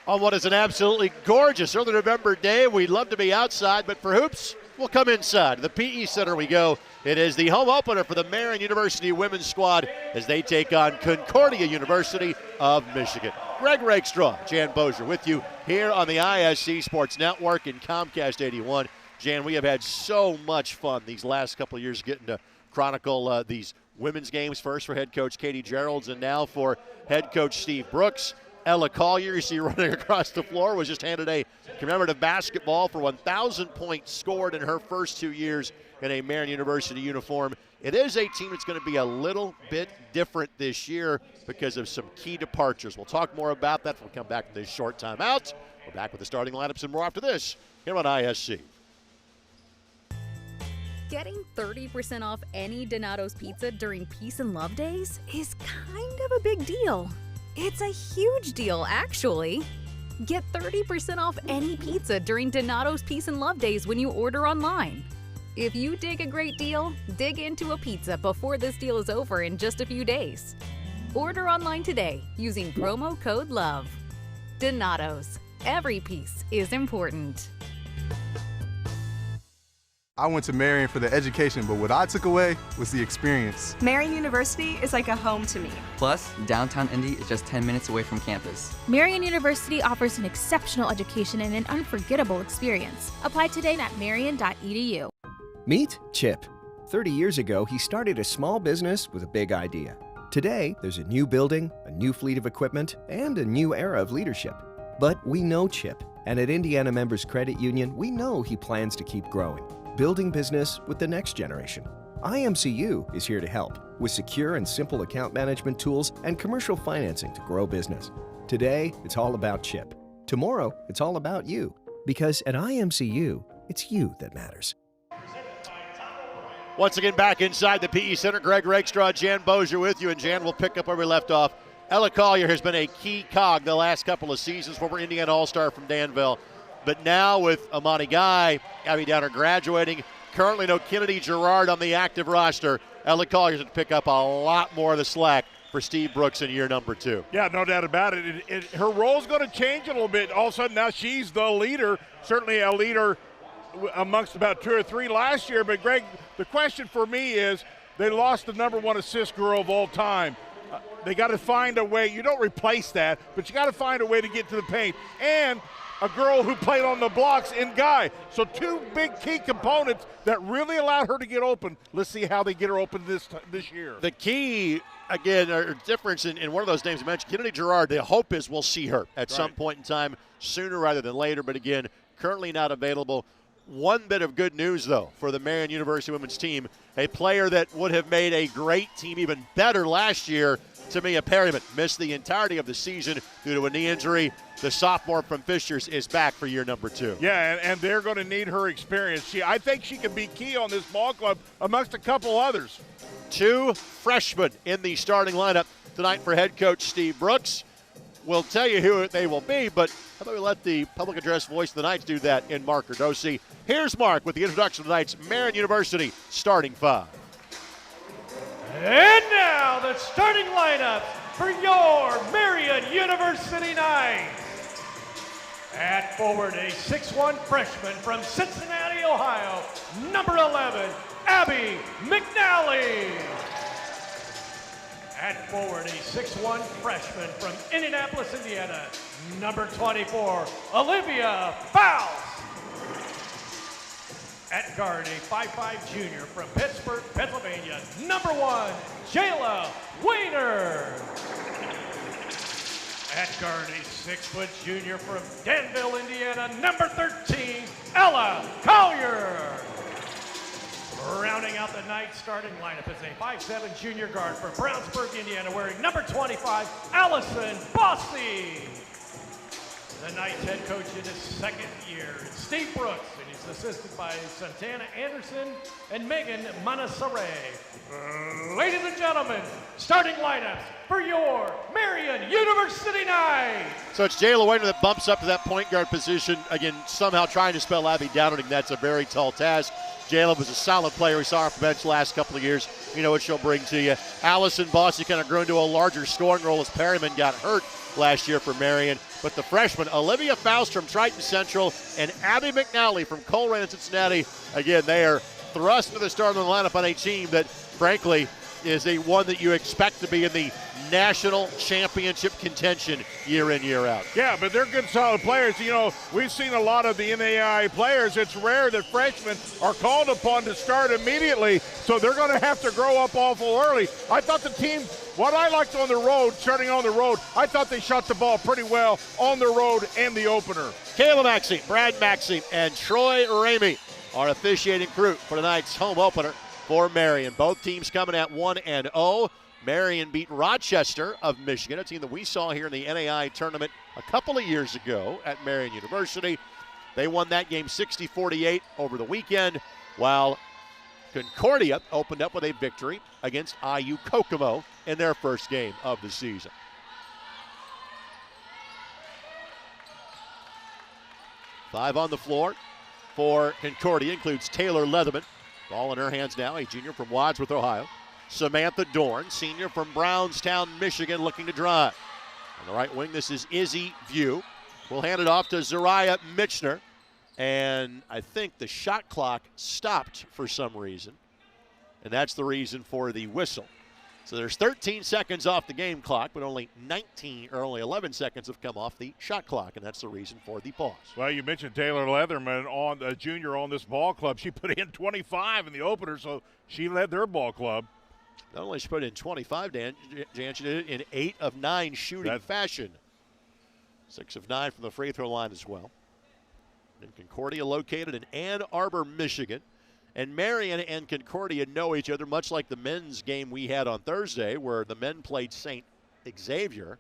On what is an absolutely gorgeous early November day. We'd love to be outside, but for hoops, we'll come inside. The PE Center we go. It is the home opener for the Marian University women's squad as they take on Concordia University of Michigan. Greg Rakestraw, Jan Bozier with you here on the ISC Sports Network in Comcast 81. Jan, we have had so much fun these last couple of years getting to chronicle these women's games, first for head coach Katie Geralds and now for head coach Steve Brooks. Ella Collier, you see running across the floor, was just handed a commemorative basketball for 1,000 points scored in her first 2 years in a Marian University uniform. It is a team that's going to be a little bit different this year because of some key departures. We'll talk more about that when we come back from this short timeout. We're back with the starting lineups and more after this here on ISC. Getting 30% off any Donato's pizza during Peace and Love Days is kind of a big deal. It's a huge deal, actually. Get 30% off any pizza during Donato's Peace and Love Days when you order online. If you dig a great deal, dig into a pizza before this deal is over in just a few days. Order online today using promo code LOVE. Donato's. Every piece is important. I went to Marian for the education, but what I took away was the experience. Marian University is like a home to me. Plus, downtown Indy is just 10 minutes away from campus. Marian University offers an exceptional education and an unforgettable experience. Apply today at marian.edu. Meet Chip. 30 years ago, he started a small business with a big idea. Today, there's a new building, a new fleet of equipment, and a new era of leadership. But we know Chip, and at Indiana Members Credit Union, we know he plans to keep growing, building business with the next generation. IMCU is here to help with secure and simple account management tools and commercial financing to grow business. Today, it's all about Chip. Tomorrow, it's all about you. Because at IMCU, it's you that matters. Once again, back inside the PE Center, Greg Rakestraw, Jan Bozier with you, and Jan will pick up where we left off. Ella Collier has been a key cog the last couple of seasons, former Indiana All-Star from Danville. But now with Amani Guy, Abby Downer graduating, currently no Kennedy Gerard on the active roster, Ella Collier's going to pick up a lot more of the slack for Steve Brooks in year number 2. Yeah, no doubt about it. Her role's going to change a little bit. All of a sudden now she's the leader, certainly a leader amongst about 2 or 3 last year. But Greg, the question for me is they lost the number 1 assist girl of all time. They got to find a way. You don't replace that, but you got to find a way to get to the paint. And a girl who played on the blocks in Guy. So 2 big key components that really allowed her to get open. Let's see how they get her open this year. The key, again, or difference in one of those names you mentioned, Kennedy Gerard, the hope is we'll see her at some point in time, sooner rather than later. But again, currently not available. One bit of good news, though, for the Marian University women's team, a player that would have made a great team even better last year, Tamia Perryman, missed the entirety of the season due to a knee injury. The sophomore from Fishers is back for year number 2. Yeah, and they're going to need her experience. I think she can be key on this ball club amongst a couple others. 2 freshmen in the starting lineup tonight for head coach Steve Brooks. We'll tell you who they will be, but how about we let the public address voice of the Knights do that in Mark Cardosi. Here's Mark with the introduction of tonight's Marian University starting 5. And now the starting lineup for your Marian University Knights. At forward, a 6'1" freshman from Cincinnati, Ohio, number 11, Abby McNally. At forward, a 6'1" freshman from Indianapolis, Indiana, number 24, Olivia Fowles. At guard, a 5'5" junior from Pittsburgh, Pennsylvania, number 1, Jayla Weiner. At guard, a 6' junior from Danville, Indiana, number 13, Ella Collier. Rounding out the Knights starting lineup is a 5'7" junior guard from Brownsburg, Indiana, wearing number 25, Allison Bossy. The Knights head coach in his 2nd year is Steve Brooks, and he's assisted by Santana Anderson and Megan Manasare. Ladies and gentlemen, starting lineups for your Marian University Knights. So it's Jayla Weiner that bumps up to that point guard position. Again, somehow trying to spell Abby Downing. That's a very tall task. Jalen was a solid player. We saw her off the bench the last couple of years. You know what she'll bring to you. Allison Bossy kind of grew into a larger scoring role as Perryman got hurt last year for Marian. But the freshman, Olivia Faust from Triton Central and Abby McNally from Colerain and Cincinnati, again, they are thrust into the starting lineup on a team that, frankly, is a one that you expect to be in the national championship contention year in, year out. Yeah, but they're good, solid players. You know, we've seen a lot of the NAIA players. It's rare that freshmen are called upon to start immediately, so they're going to have to grow up awful early. I thought the team, what I liked on the road, starting on the road, I thought they shot the ball pretty well on the road and the opener. Kayla Maxey, Brad Maxey, and Troy Ramey are officiating crew for tonight's home opener for Marian. Both teams coming at 1-0. Marian beat Rochester of Michigan, a team that we saw here in the NAIA tournament a couple of years ago at Marian University. They won that game 60-48 over the weekend, while Concordia opened up with a victory against IU Kokomo in their first game of the season. Five on the floor for Concordia includes Taylor Leatherman. Ball in her hands now, a junior from Wadsworth, Ohio. Samantha Dorn, senior from Brownstown, Michigan, looking to drive. On the right wing, this is Izzy View. We'll hand it off to Zariah Mitchner. And I think the shot clock stopped for some reason. And that's the reason for the whistle. So there's 13 seconds off the game clock, but only 11 seconds have come off the shot clock, and that's the reason for the pause. Well, you mentioned Taylor Leatherman, on a junior on this ball club. She put in 25 in the opener, so she led their ball club. Not only she put in 25, Jan, she did it in 8 of 9 shooting fashion. 6 of 9 from the free throw line as well. And Concordia located in Ann Arbor, Michigan. And Marian and Concordia know each other, much like the men's game we had on Thursday, where the men played St. Xavier.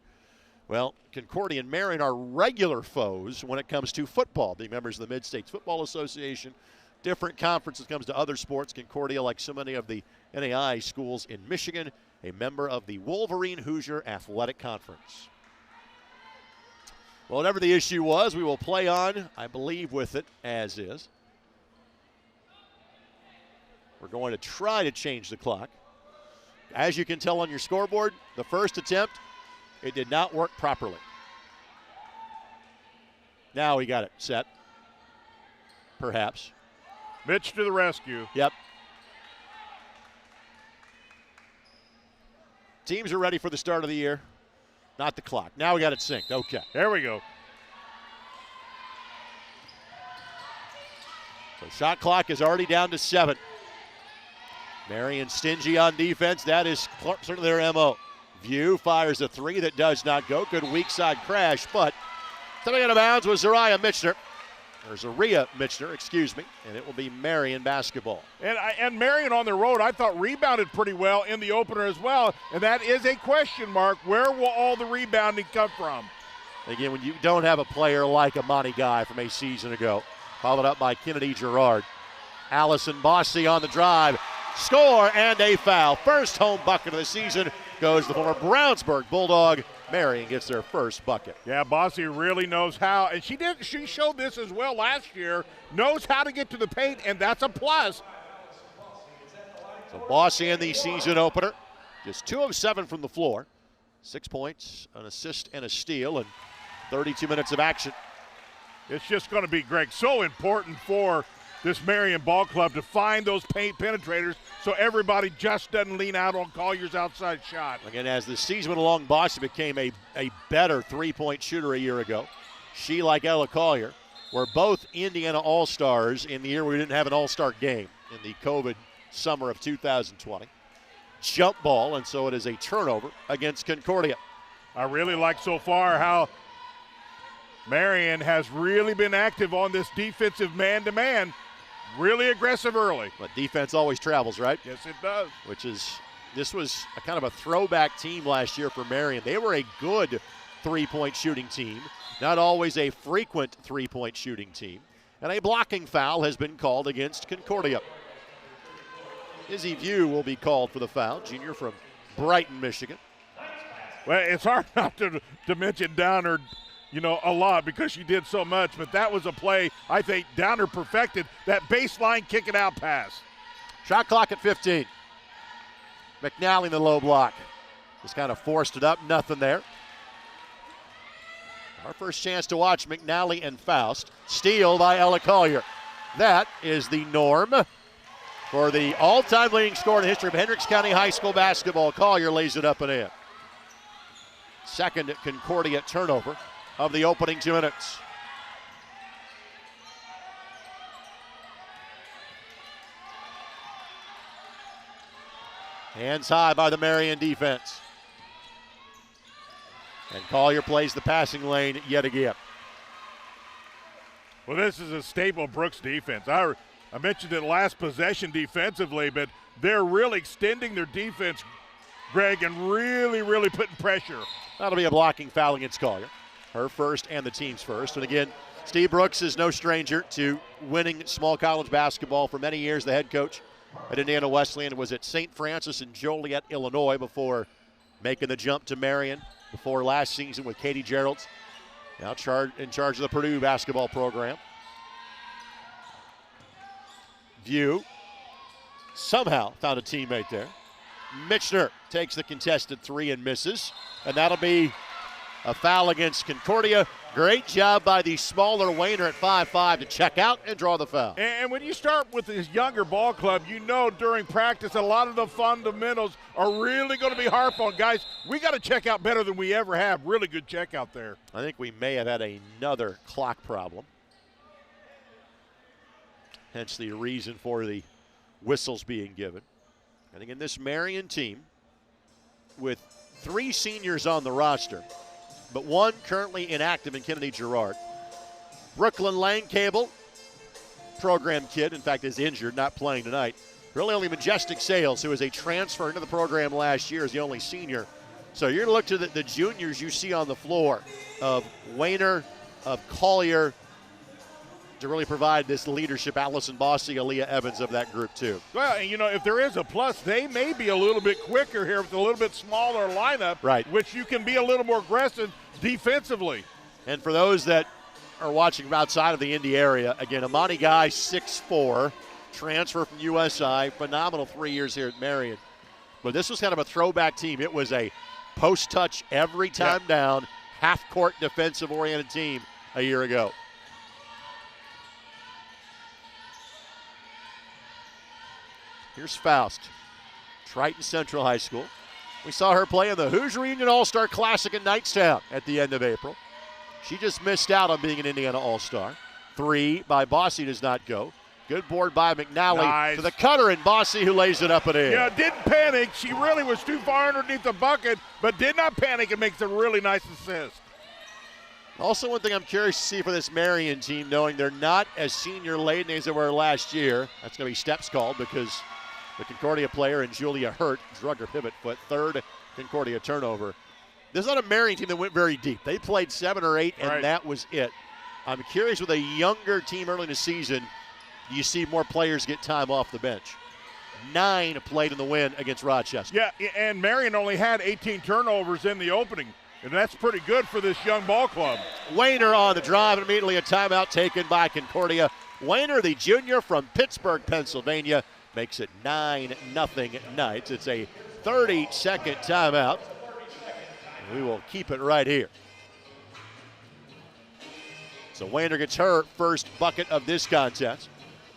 Well, Concordia and Marian are regular foes when it comes to football, being members of the Mid-States Football Association. Different conference when it comes to other sports. Concordia, like so many of the NAIA schools in Michigan, a member of the Wolverine Hoosier Athletic Conference. Well, whatever the issue was, we will play on, I believe, with it as is. We're going to try to change the clock. As you can tell on your scoreboard, the first attempt, it did not work properly. Now we got it set. Perhaps. Mitch to the rescue. Yep. Teams are ready for the start of the year. Not the clock. Now we got it synced. Okay. There we go. So shot clock is already down to 7. Marian stingy on defense. That is certainly their MO. View fires a 3 that does not go. Good weak side crash, but coming out of bounds was Zariah Mitchner. Excuse me, and it will be Marian basketball. And Marian on the road, I thought rebounded pretty well in the opener as well, and that is a question mark. Where will all the rebounding come from? Again, when you don't have a player like Amani Guy from a season ago, followed up by Kennedy Gerard. Allison Bossy on the drive. Score and a foul. First home bucket of the season goes to the former Brownsburg Bulldog. Marian gets their first bucket. Yeah, Bossy really knows how, and she showed this as well last year, knows how to get to the paint, and that's a plus. So Bossy in the season opener, just 2 of 7 from the floor. 6 points, an assist, and a steal, and 32 minutes of action. It's just going to be, Greg, so important for this Marian ball club to find those paint penetrators so everybody just doesn't lean out on Collier's outside shot. Again, as the season went along, Bossy became a better three-point shooter a year ago. She, like Ella Collier, were both Indiana All-Stars in the year we didn't have an All-Star game in the COVID summer of 2020. Jump ball, and so it is a turnover against Concordia. I really like so far how Marian has really been active on this defensive man-to-man. Really aggressive early. But defense always travels, right? Yes, it does. This was a kind of a throwback team last year for Marian. They were a good three-point shooting team, not always a frequent three-point shooting team. And a blocking foul has been called against Concordia. Izzy View will be called for the foul, junior from Brighton, Michigan. Well, it's hard not to mention down her a lot because she did so much. But that was a play, I think, Downer perfected, that baseline kick it out pass. Shot clock at 15. McNally in the low block. Just kind of forced it up, nothing there. Our first chance to watch McNally and Faust. Steal by Ella Collier. That is the norm for the all-time leading scorer in the history of Hendricks County High School basketball. Collier lays it up and in. Second Concordia turnover of the opening 2 minutes. Hands high by the Marian defense. And Collier plays the passing lane yet again. Well, this is a staple Brooks defense. I mentioned it last possession defensively, but they're really extending their defense, Greg, and really, really putting pressure. That'll be a blocking foul against Collier. Her first and the team's first. And again, Steve Brooks is no stranger to winning small college basketball. For many years, the head coach at Indiana Wesleyan was at St. Francis in Joliet, Illinois, before making the jump to Marian, before last season with Katie Geralds. Now in charge of the Purdue basketball program. View somehow found a teammate there. Michener takes the contested 3 and misses. And that'll be a foul against Concordia. Great job by the smaller Wayner at 5'5" to check out and draw the foul. And when you start with this younger ball club, during practice a lot of the fundamentals are really going to be harped on. Guys, we got to check out better than we ever have. Really good check out there. I think we may have had another clock problem. Hence the reason for the whistles being given. And again, this Marian team with 3 seniors on the roster, but 1 currently inactive in Kennedy Girard. Brooklyn Langcable, program kid, in fact is injured, not playing tonight. Really only Majestic Sales, who was a transfer into the program last year, is the only senior. So you're going to look to the juniors you see on the floor of Wayner, of Collier, to really provide this leadership. Allison Bossy, Aaliyah Evans of that group too. Well, and if there is a plus, they may be a little bit quicker here with a little bit smaller lineup, right, which you can be a little more aggressive defensively. And for those that are watching from outside of the Indy area, again, Amani Guy, 6'4", transfer from USI, phenomenal 3 years here at Marian. But this was kind of a throwback team. It was a post touch every time down, half-court defensive-oriented team a year ago. Here's Faust, Triton Central High School. We saw her play in the Hoosier Union All-Star Classic in Knightstown at the end of April. She just missed out on being an Indiana All-Star. 3 by Bossy does not go. Good board by McNally. Nice. To the cutter, and Bossy who lays it up and in. Yeah, didn't panic. She really was too far underneath the bucket, but did not panic and makes a really nice assist. Also, one thing I'm curious to see for this Marian team, knowing they're not as senior-laden as they were last year. That's going to be steps called because the Concordia player and Julia Hurt drug her pivot foot. 3rd Concordia turnover. This is not a Marian team that went very deep. They played 7 or 8, and that was it. I'm curious with a younger team early in the season, do you see more players get time off the bench? 9 played in the win against Rochester. Yeah, and Marian only had 18 turnovers in the opening, and that's pretty good for this young ball club. Wayner on the drive, and immediately a timeout taken by Concordia. Wayner, the junior from Pittsburgh, Pennsylvania, makes it 9-0 Knights. It's a 30-second timeout. We will keep it right here. So Wayner gets her first bucket of this contest.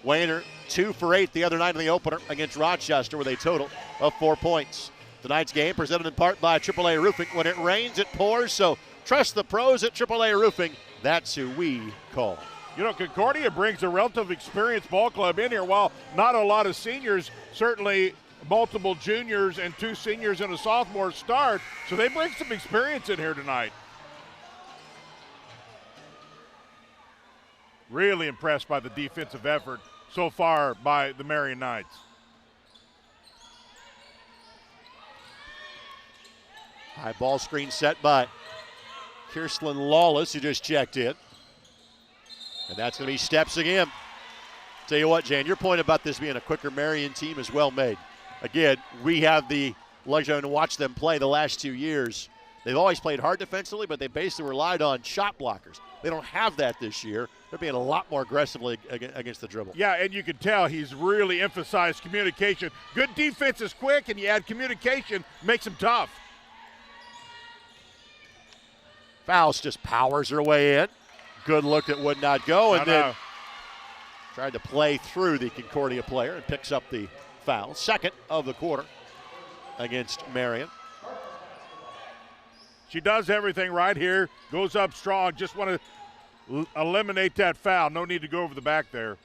Wayner 2 for 8 the other night in the opener against Rochester with a total of 4 points. Tonight's game presented in part by AAA Roofing. When it rains, it pours, so trust the pros at AAA Roofing. That's who we call. Concordia brings a relative experienced ball club in here. While not a lot of seniors, certainly multiple juniors and 2 seniors and a sophomore start, so they bring some experience in here tonight. Really impressed by the defensive effort so far by the Marian Knights. High ball screen set by Kirslyn Lawless, who just checked in. And that's going to be steps again. Tell you what, Jan, your point about this being a quicker Marian team is well made. Again, we have the luxury to watch them play the last 2 years. They've always played hard defensively, but they basically relied on shot blockers. They don't have that this year. They're being a lot more aggressively against the dribble. Yeah, and you can tell he's really emphasized communication. Good defense is quick, and you add communication, makes them tough. Faust just powers her way in. Good look that would not go, and then tried to play through the Concordia player and picks up the foul. Second of the quarter against Marian. She does everything right here, goes up strong. Just want to eliminate that foul. No need to go over the back there.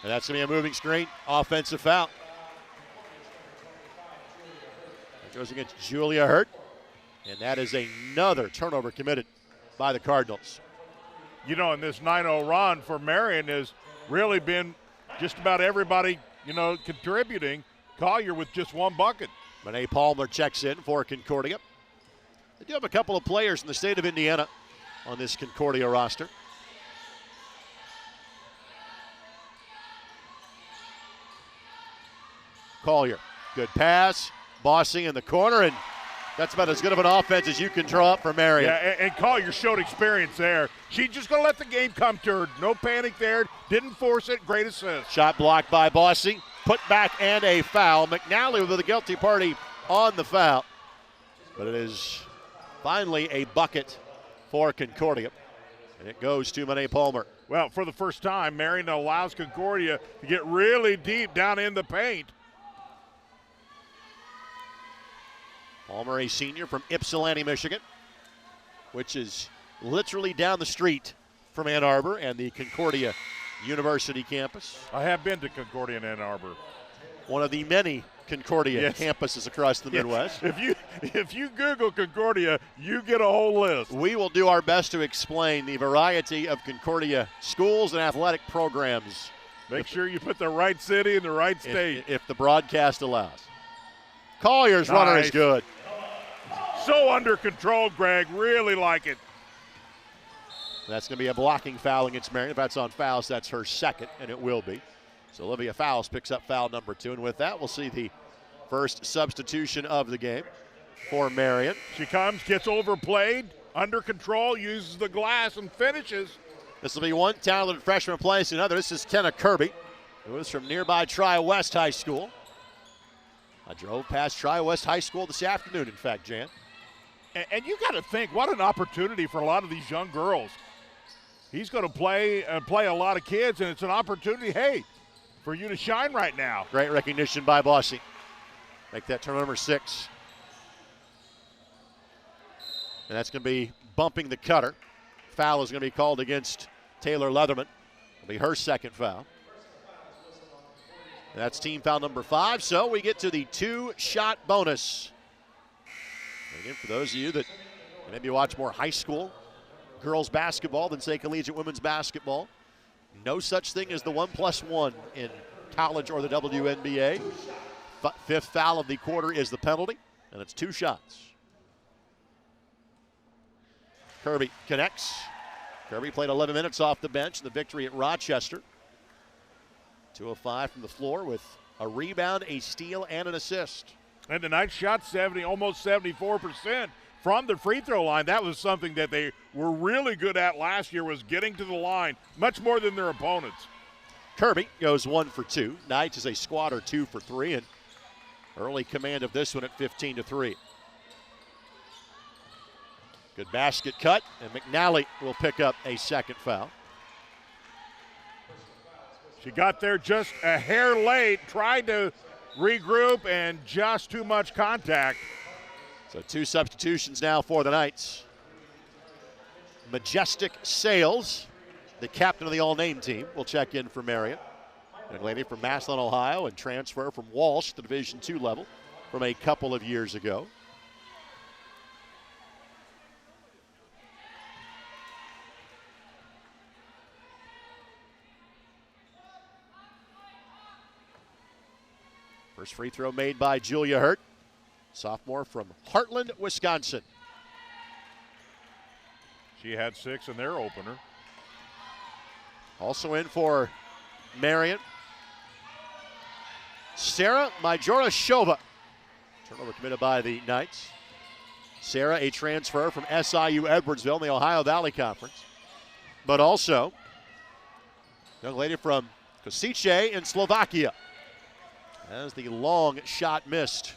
And that's going to be a moving screen, offensive foul. That goes against Julia Hurt, and that is another turnover committed by the Cardinals. You know, and this 9-0 run for Marian has really been just about everybody, you know, contributing. Collier with just one bucket. Monet Palmer checks in for Concordia. They do have a couple of players in the state of Indiana on this Concordia roster. Collier, good pass, Bossing in the corner, and that's about as good of an offense as you can draw up for Marian. Yeah, and Collier showed experience there. She's just going to let the game come to her. No panic there. Didn't force it. Great assist. Shot blocked by Bossing. Put back and a foul. McNally with the guilty party on the foul. But it is finally a bucket for Concordia. And it goes to Monet Palmer. Well, for the first time, Marian allows Concordia to get really deep down in the paint. Palmer, a senior from Ypsilanti, Michigan, which is literally down the street from Ann Arbor and the Concordia University campus. I have been to Concordia in Ann Arbor. One of the many Concordia campuses across the Midwest. If you Google Concordia, you get a whole list. We will do our best to explain the variety of Concordia schools and athletic programs. Make sure you put the right city in the right state. If the broadcast allows. Collier's runner is good. So under control, Greg. Really like it. That's going to be a blocking foul against Marian. If that's on fouls, that's her second, and it will be. So Olivia Fowles picks up foul number 2, and with that, we'll see the first substitution of the game for Marian. She comes, gets overplayed, under control, uses the glass, and finishes. This will be one talented freshman placing another. This is Kenna Kirby, who is from nearby Tri-West High School. I drove past Tri-West High School this afternoon, in fact, Jan. And you got to think, what an opportunity for a lot of these young girls. He's going to play a lot of kids, and it's an opportunity, hey, for you to shine right now. Great recognition by Bossy. Make that turn number 6. And that's going to be bumping the cutter. Foul is going to be called against Taylor Leatherman. It'll be her second foul. And that's team foul number 5, so we get to the 2-shot bonus. And again, for those of you that maybe watch more high school girls basketball than, say, collegiate women's basketball, no such thing as the 1+1 in college or the WNBA. Fifth foul of the quarter is the penalty, and it's 2 shots. Kirby connects. Kirby played 11 minutes off the bench in the victory at Rochester. 2 of 5 from the floor with a rebound, a steal, and an assist. And tonight shot almost 74% from the free throw line. That was something that they were really good at last year, was getting to the line much more than their opponents. Kirby goes 1 for 2. Knights is a squatter 2 for 3, and early command of this one at 15-3. Good basket cut, and McNally will pick up a second foul. She got there just a hair late, tried to regroup, and just too much contact. So 2 substitutions now for the Knights. Majestic Sales, the captain of the all-name team, will check in for Marian. Young lady from Massillon, Ohio, and transfer from Walsh, the Division II level, from a couple of years ago. First free throw made by Julia Hurt, sophomore from Heartland, Wisconsin. She had 6 in their opener. Also in for Marian, Sarah Majorashova. Turnover committed by the Knights. Sarah, a transfer from SIU Edwardsville in the Ohio Valley Conference. But also, young lady from Kosice in Slovakia. As the long shot missed.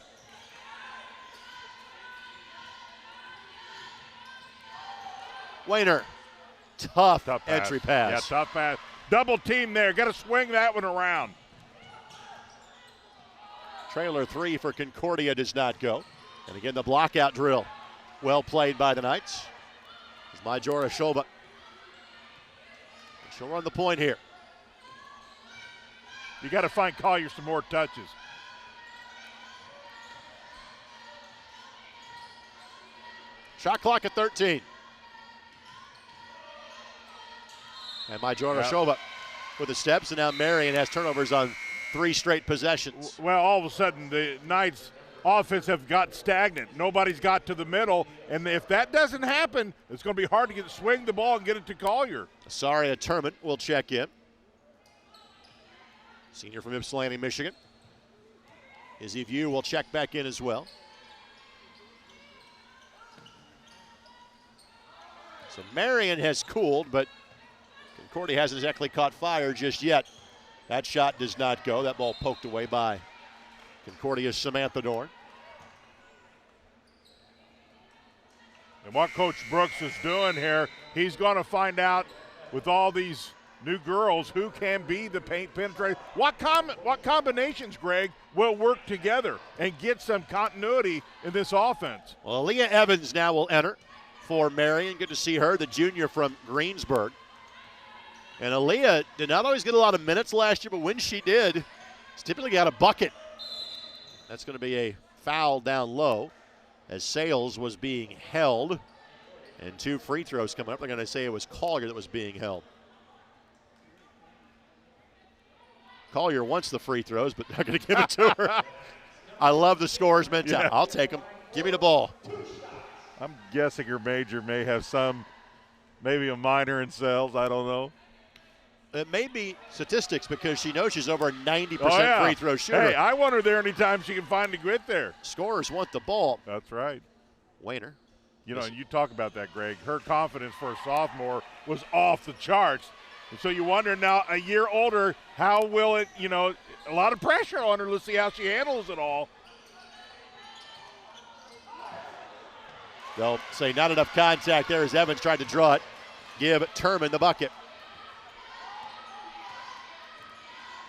Wayner, tough entry pass. Yeah, tough pass. Double team there. Got to swing that one around. Trailer 3 for Concordia does not go. And again, the blockout drill. Well played by the Knights. It's Majorashova. She'll run the point here. You got to find Collier some more touches. Shot clock at 13. And Majorashova with the steps, and now Marian has turnovers on 3 straight possessions. Well, all of a sudden, the Knights' offense have got stagnant. Nobody's got to the middle, and if that doesn't happen, it's going to be hard to swing the ball and get it to Collier. Asaria Turman will check in. Senior from Ypsilanti, Michigan. Izzy View will check back in as well. So Marian has cooled, but Concordia hasn't exactly caught fire just yet. That shot does not go. That ball poked away by Concordia's Samantha Dorn. And what Coach Brooks is doing here, he's going to find out with all these new girls who can be the paint penetrator. What combinations, Greg, will work together and get some continuity in this offense? Well, Aaliyah Evans now will enter for Marian. Good to see her, the junior from Greensburg. And Aaliyah did not always get a lot of minutes last year, but when she did, she's typically got a bucket. That's going to be a foul down low as Sales was being held. And 2 free throws coming up. They're going to say it was Collier that was being held. Collier wants the free throws, but they're going to give it to her. I love the scorer's mentality. Yeah. I'll take them. Give me the ball. I'm guessing her major may have maybe a minor in sales. I don't know. It may be statistics because she knows she's over a 90% free throw shooter. Hey, I want her there anytime she can find the grit there. Scorers want the ball. That's right. Wayner. You know, and you talk about that, Greg. Her confidence for a sophomore was off the charts. And so you wonder now, a year older, how will it, a lot of pressure on her. Let's see how she handles it all. They'll say not enough contact there as Evans tried to draw it. Give Turman the bucket.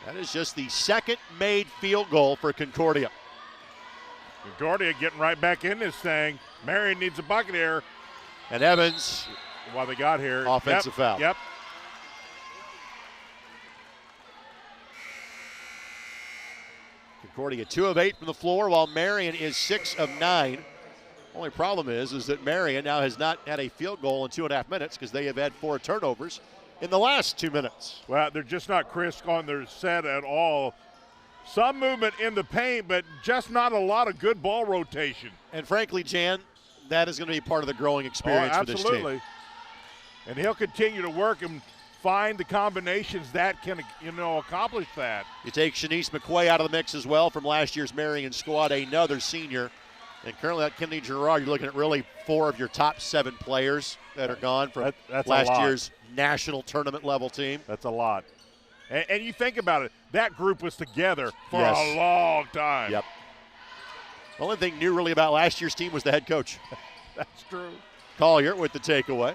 That is just the second made field goal for Concordia. Concordia getting right back in this thing. Marian needs a bucket here. And Evans, while they got here. Offensive foul. Yep. Concordia 2 of 8 from the floor, while Marian is 6 of 9. Only problem is that Marian now has not had a field goal in 2.5 minutes because they have had 4 turnovers in the last 2 minutes. Well, they're just not crisp on their set at all. Some movement in the paint, but just not a lot of good ball rotation. And frankly, Jan, that is going to be part of the growing experience for this team. Absolutely. And he'll continue to work and find the combinations that can, accomplish that. You take Shanice McQuay out of the mix as well from last year's Marian squad, another senior. And currently at Kennedy Gerard, you're looking at really 4 of your top 7 players that are gone from that's last year's national tournament level team. That's a lot. And you think about it, that group was together for a long time. Yep. The only thing new really about last year's team was the head coach. That's true. Collier with the takeaway.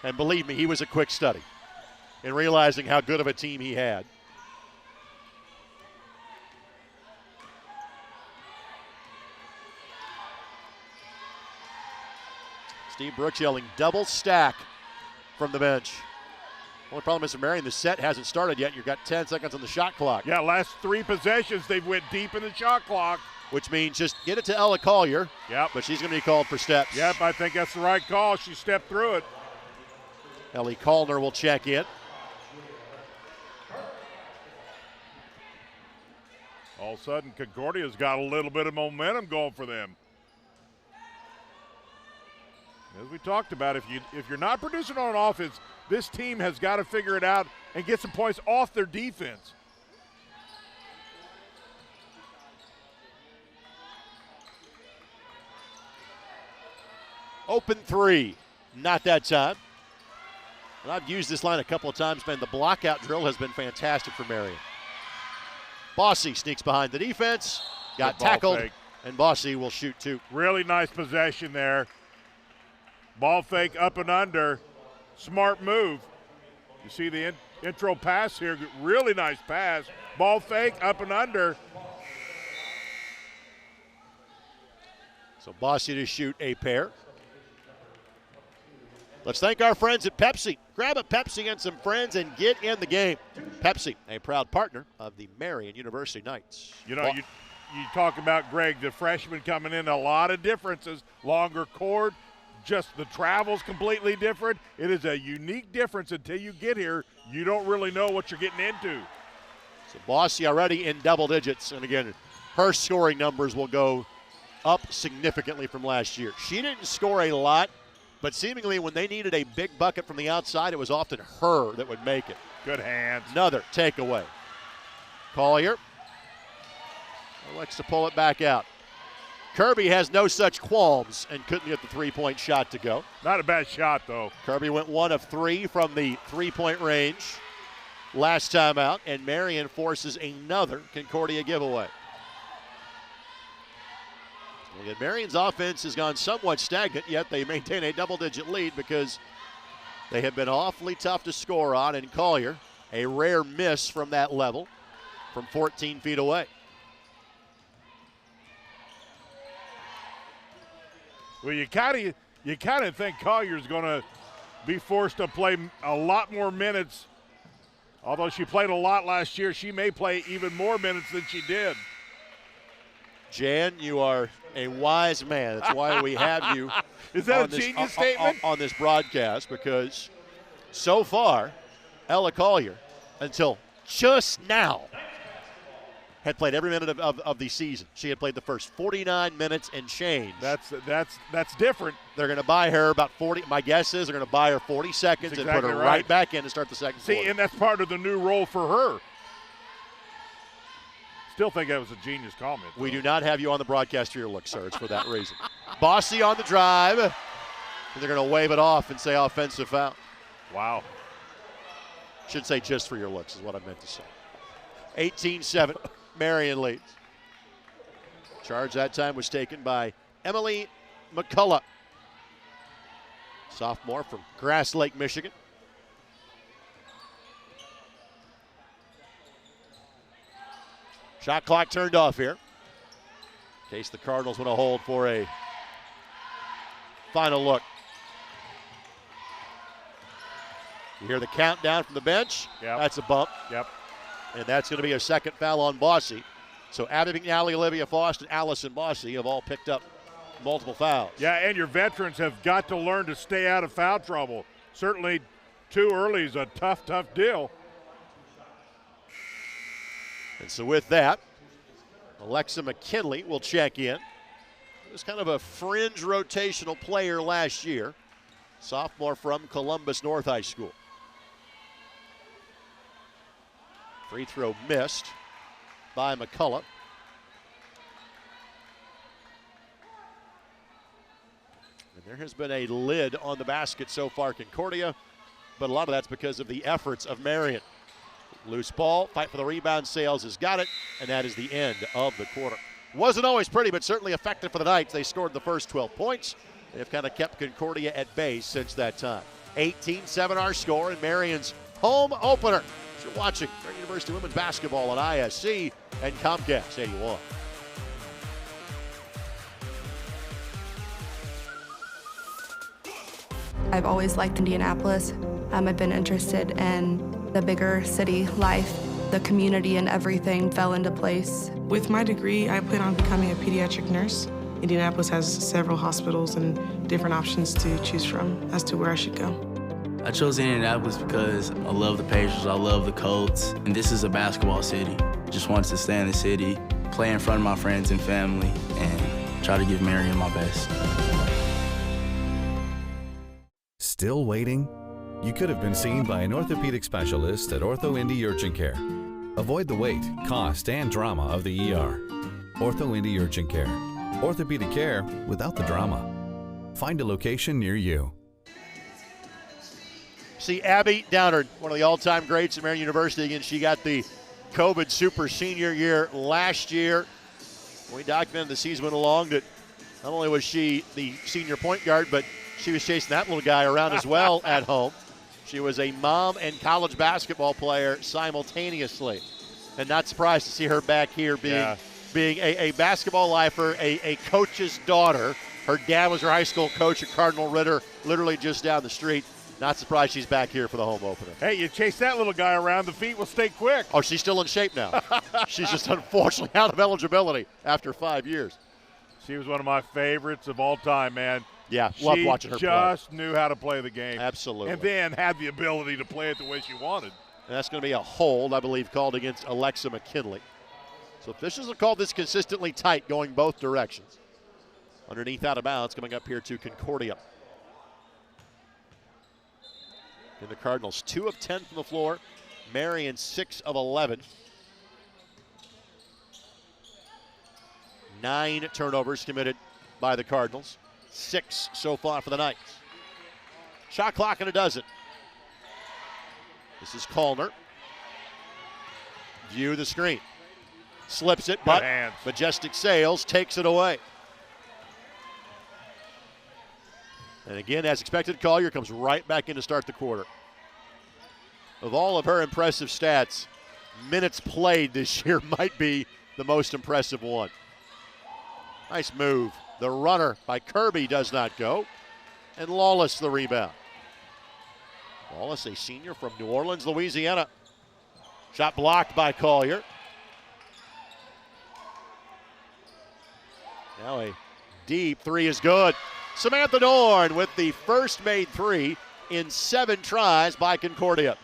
And believe me, he was a quick study in realizing how good of a team he had. Steve Brooks yelling double stack from the bench. Only problem is, Marian, the set hasn't started yet. You've got 10 seconds on the shot clock. Yeah, last 3 possessions, they've went deep in the shot clock. Which means just get it to Ella Collier. Yep. But she's going to be called for steps. Yep, I think that's the right call. She stepped through it. Ellie Callner will check in. All of a sudden, Concordia's got a little bit of momentum going for them. As we talked about, if you're not producing on offense, this team has got to figure it out and get some points off their defense. Open three. Not that time. And I've used this line a couple of times, man. The blockout drill has been fantastic for Marian. Bossy sneaks behind the defense. Got tackled. Fake. And Bossy will shoot two. Really nice possession there. Ball fake up and under. Smart move. You see the intro pass here. Really nice pass. Ball fake up and under. So Bossy to shoot a pair. Let's thank our friends at Pepsi. Grab a Pepsi and some friends and get in the game. Pepsi, a proud partner of the Marian University Knights. You know, you talk about, Greg, the freshman coming in, a lot of differences. Longer cord, just the travel's completely different. It is a unique difference. Until you get here, you don't really know what you're getting into. So Bossy already in double digits. And again, her scoring numbers will go up significantly from last year. She didn't score a lot, but seemingly when they needed a big bucket from the outside, it was often her that would make it. Good hands. Another takeaway. Collier likes to pull it back out. Kirby has no such qualms and couldn't get the three-point shot to go. Not a bad shot, though. Kirby went 1 of 3 from the three-point range last time out, and Marian forces another Concordia giveaway. And Marian's offense has gone somewhat stagnant, yet they maintain a double-digit lead because they have been awfully tough to score on. And Collier, a rare miss from that level, from 14 feet away. Well, you kind of think Collier's going to be forced to play a lot more minutes. Although she played a lot last year, she may play even more minutes than she did. Jan, you are a wise man. That's why we have you. Is that a genius statement? On this broadcast, because so far, Ella Collier, until just now, had played every minute of the season. She had played the first 49 minutes and change. That's different. They're going to buy her about 40. My guess is they're going to buy her 40 seconds and put her right back in to start the second quarter. And that's part of the new role for her. Still think that was a genius comment. We do not have you on the broadcast for your look, sir. It's for that reason. Bossy on the drive. And they're going to wave it off and say offensive foul. Wow. Should say just for your looks is what I meant to say. 18-7, Marian leads. Charge that time was taken by Emily McCullough, sophomore from Grass Lake, Michigan. Shot clock turned off here. In case the Cardinals want to hold for a final look. You hear the countdown from the bench. Yep. That's a bump. Yep. And that's going to be a second foul on Bossy. So Abby McNally, Olivia Faust, and Allison Bossy have all picked up multiple fouls. Yeah, and your veterans have got to learn to stay out of foul trouble. Certainly too early is a tough deal. And so with that, Alexa McKinley will check in. She was kind of a fringe rotational player last year. Sophomore from Columbus North High School. Free throw missed by McCullough. And there has been a lid on the basket so far, Concordia, but a lot of that's because of the efforts of Marian. Loose ball, fight for the rebound, Sales has got it, and that is the end of the quarter. Wasn't always pretty, but certainly effective for the Knights. They scored the first 12 points. They've kind of kept Concordia at bay since that time. 18-7 our score in Marian's home opener. As you're watching Marian University Women's Basketball on ISC and Comcast 81. I've always liked Indianapolis. I've been interested in the bigger city life. The community and everything fell into place. With my degree, I plan on becoming a pediatric nurse. Indianapolis has several hospitals and different options to choose from as to where I should go. I chose Indianapolis because I love the Pacers, I love the Colts, and this is a basketball city. Just wanted to stay in the city, play in front of my friends and family, and try to give Marian my best. Still waiting? You could have been seen by an orthopedic specialist at Ortho Indy Urgent Care. Avoid the wait, cost, and drama of the ER. Ortho Indy Urgent Care. Orthopedic care without the drama. Find a location near you. See Abby Downard, one of the all-time greats at Marian University. Again, she got the COVID Super Senior year last year. We documented the season went along that not only was she the senior point guard, but she was chasing that little guy around as well at home. She was a mom and college basketball player simultaneously. And not surprised to see her back here being a basketball lifer, a coach's daughter. Her dad was her high school coach at Cardinal Ritter, literally just down the street. Not surprised she's back here for the home opener. Hey, you chase that little guy around, the feet will stay quick. Oh, she's still in shape now. She's just unfortunately out of eligibility after 5 years. She was one of my favorites of all time, man. Yeah, loved watching her play. She just knew how to play the game. Absolutely. And then had the ability to play it the way she wanted. And that's going to be a hold, I believe, called against Alexa McKinley. So officials have called this consistently tight, going both directions. Underneath out of bounds, coming up here to Concordia. And the Cardinals 2 of 10 from the floor. Marian 6 of 11. 9 turnovers committed by the Cardinals. 6 so far for the Knights. Shot clock and a dozen. This is Kalner. View the screen. Slips it, but Majestic Sails takes it away. And again, as expected, Collier comes right back in to start the quarter. Of all of her impressive stats, minutes played this year might be the most impressive one. Nice move. The runner by Kirby does not go. And Lawless the rebound. Lawless, a senior from New Orleans, Louisiana. Shot blocked by Collier. Now a deep three is good. Samantha Dorn with the first made three in 7 tries by Concordia.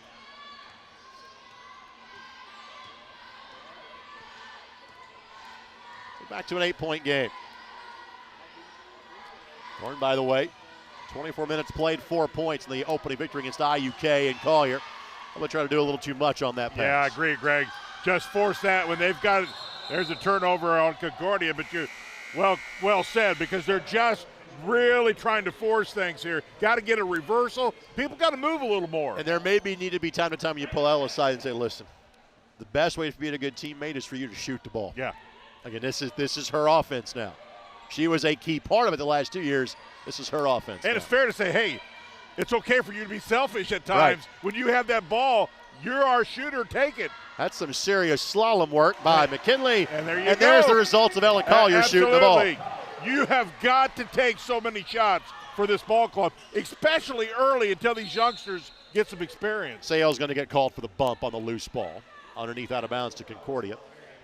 Back to an 8-point game. Dorn, by the way, 24 minutes played, 4 points in the opening victory against IUK and Collier. I'm going to try to do a little too much on that pass. Yeah, I agree, Greg. Just force that when they've got it. There's a turnover on Concordia, but you well said, because they're just really trying to force things here. Got to get a reversal. People got to move a little more. And there may need to be time to time you pull Ella aside and say, listen, the best way to be a good teammate is for you to shoot the ball. Yeah. Again, this is her offense now. She was a key part of it the last 2 years. This is her offense. And now. It's fair to say, hey, it's okay for you to be selfish at times. Right. When you have that ball, you're our shooter, take it. That's some serious slalom work by McKinley. And there you and go. there's the results of Ella Collier shooting the ball. You have got to take so many shots for this ball club, especially early until these youngsters get some experience. Sale's going to get called for the bump on the loose ball. Underneath out of bounds to Concordia.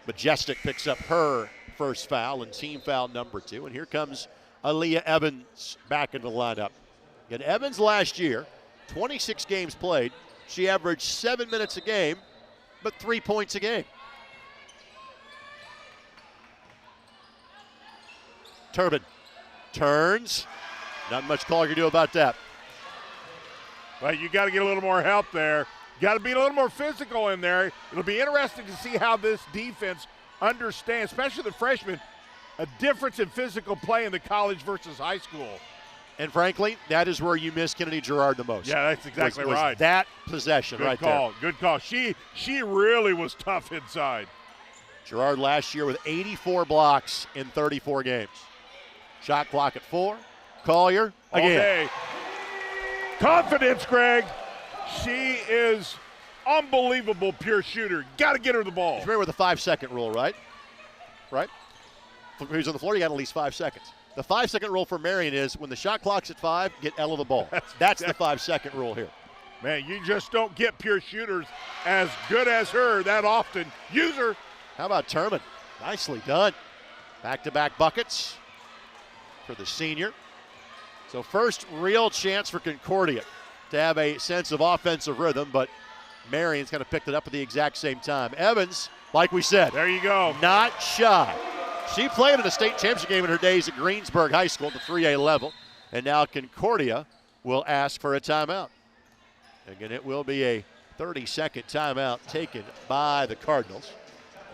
Majestic picks up her first foul and team foul number 2. And here comes Aaliyah Evans back into the lineup. And Evans last year, 26 games played. She averaged 7 minutes a game, but 3 points a game. Turbin turns. Not much Collier can do about that. Well, you got to get a little more help there. Got to be a little more physical in there. It'll be interesting to see how this defense understands, especially the freshmen, a difference in physical play in the college versus high school. And frankly, that is where you miss Kennedy Gerard the most. Yeah, that's exactly right. That possession right there. Good call. She really was tough inside. Gerard last year with 84 blocks in 34 games. Shot clock at 4. Collier again. Okay. Confidence, Greg. She is unbelievable pure shooter. Got to get her the ball. She's familiar with the 5-second rule, right? Right? Who's on the floor, you got at least 5 seconds. The 5-second rule for Marian is when the shot clock's at 5, get Ella the ball. That's the 5-second rule here. Man, you just don't get pure shooters as good as her that often. Use her. How about Turman? Nicely done. Back-to-back buckets for the senior. So first real chance for Concordia to have a sense of offensive rhythm, but Marian's kind of picked it up at the exact same time. Evans, like we said, there you go, not shy. She played in a state championship game in her days at Greensburg High School at the 3A level, and now Concordia will ask for a timeout. Again, it will be a 30-second timeout taken by the Cardinals.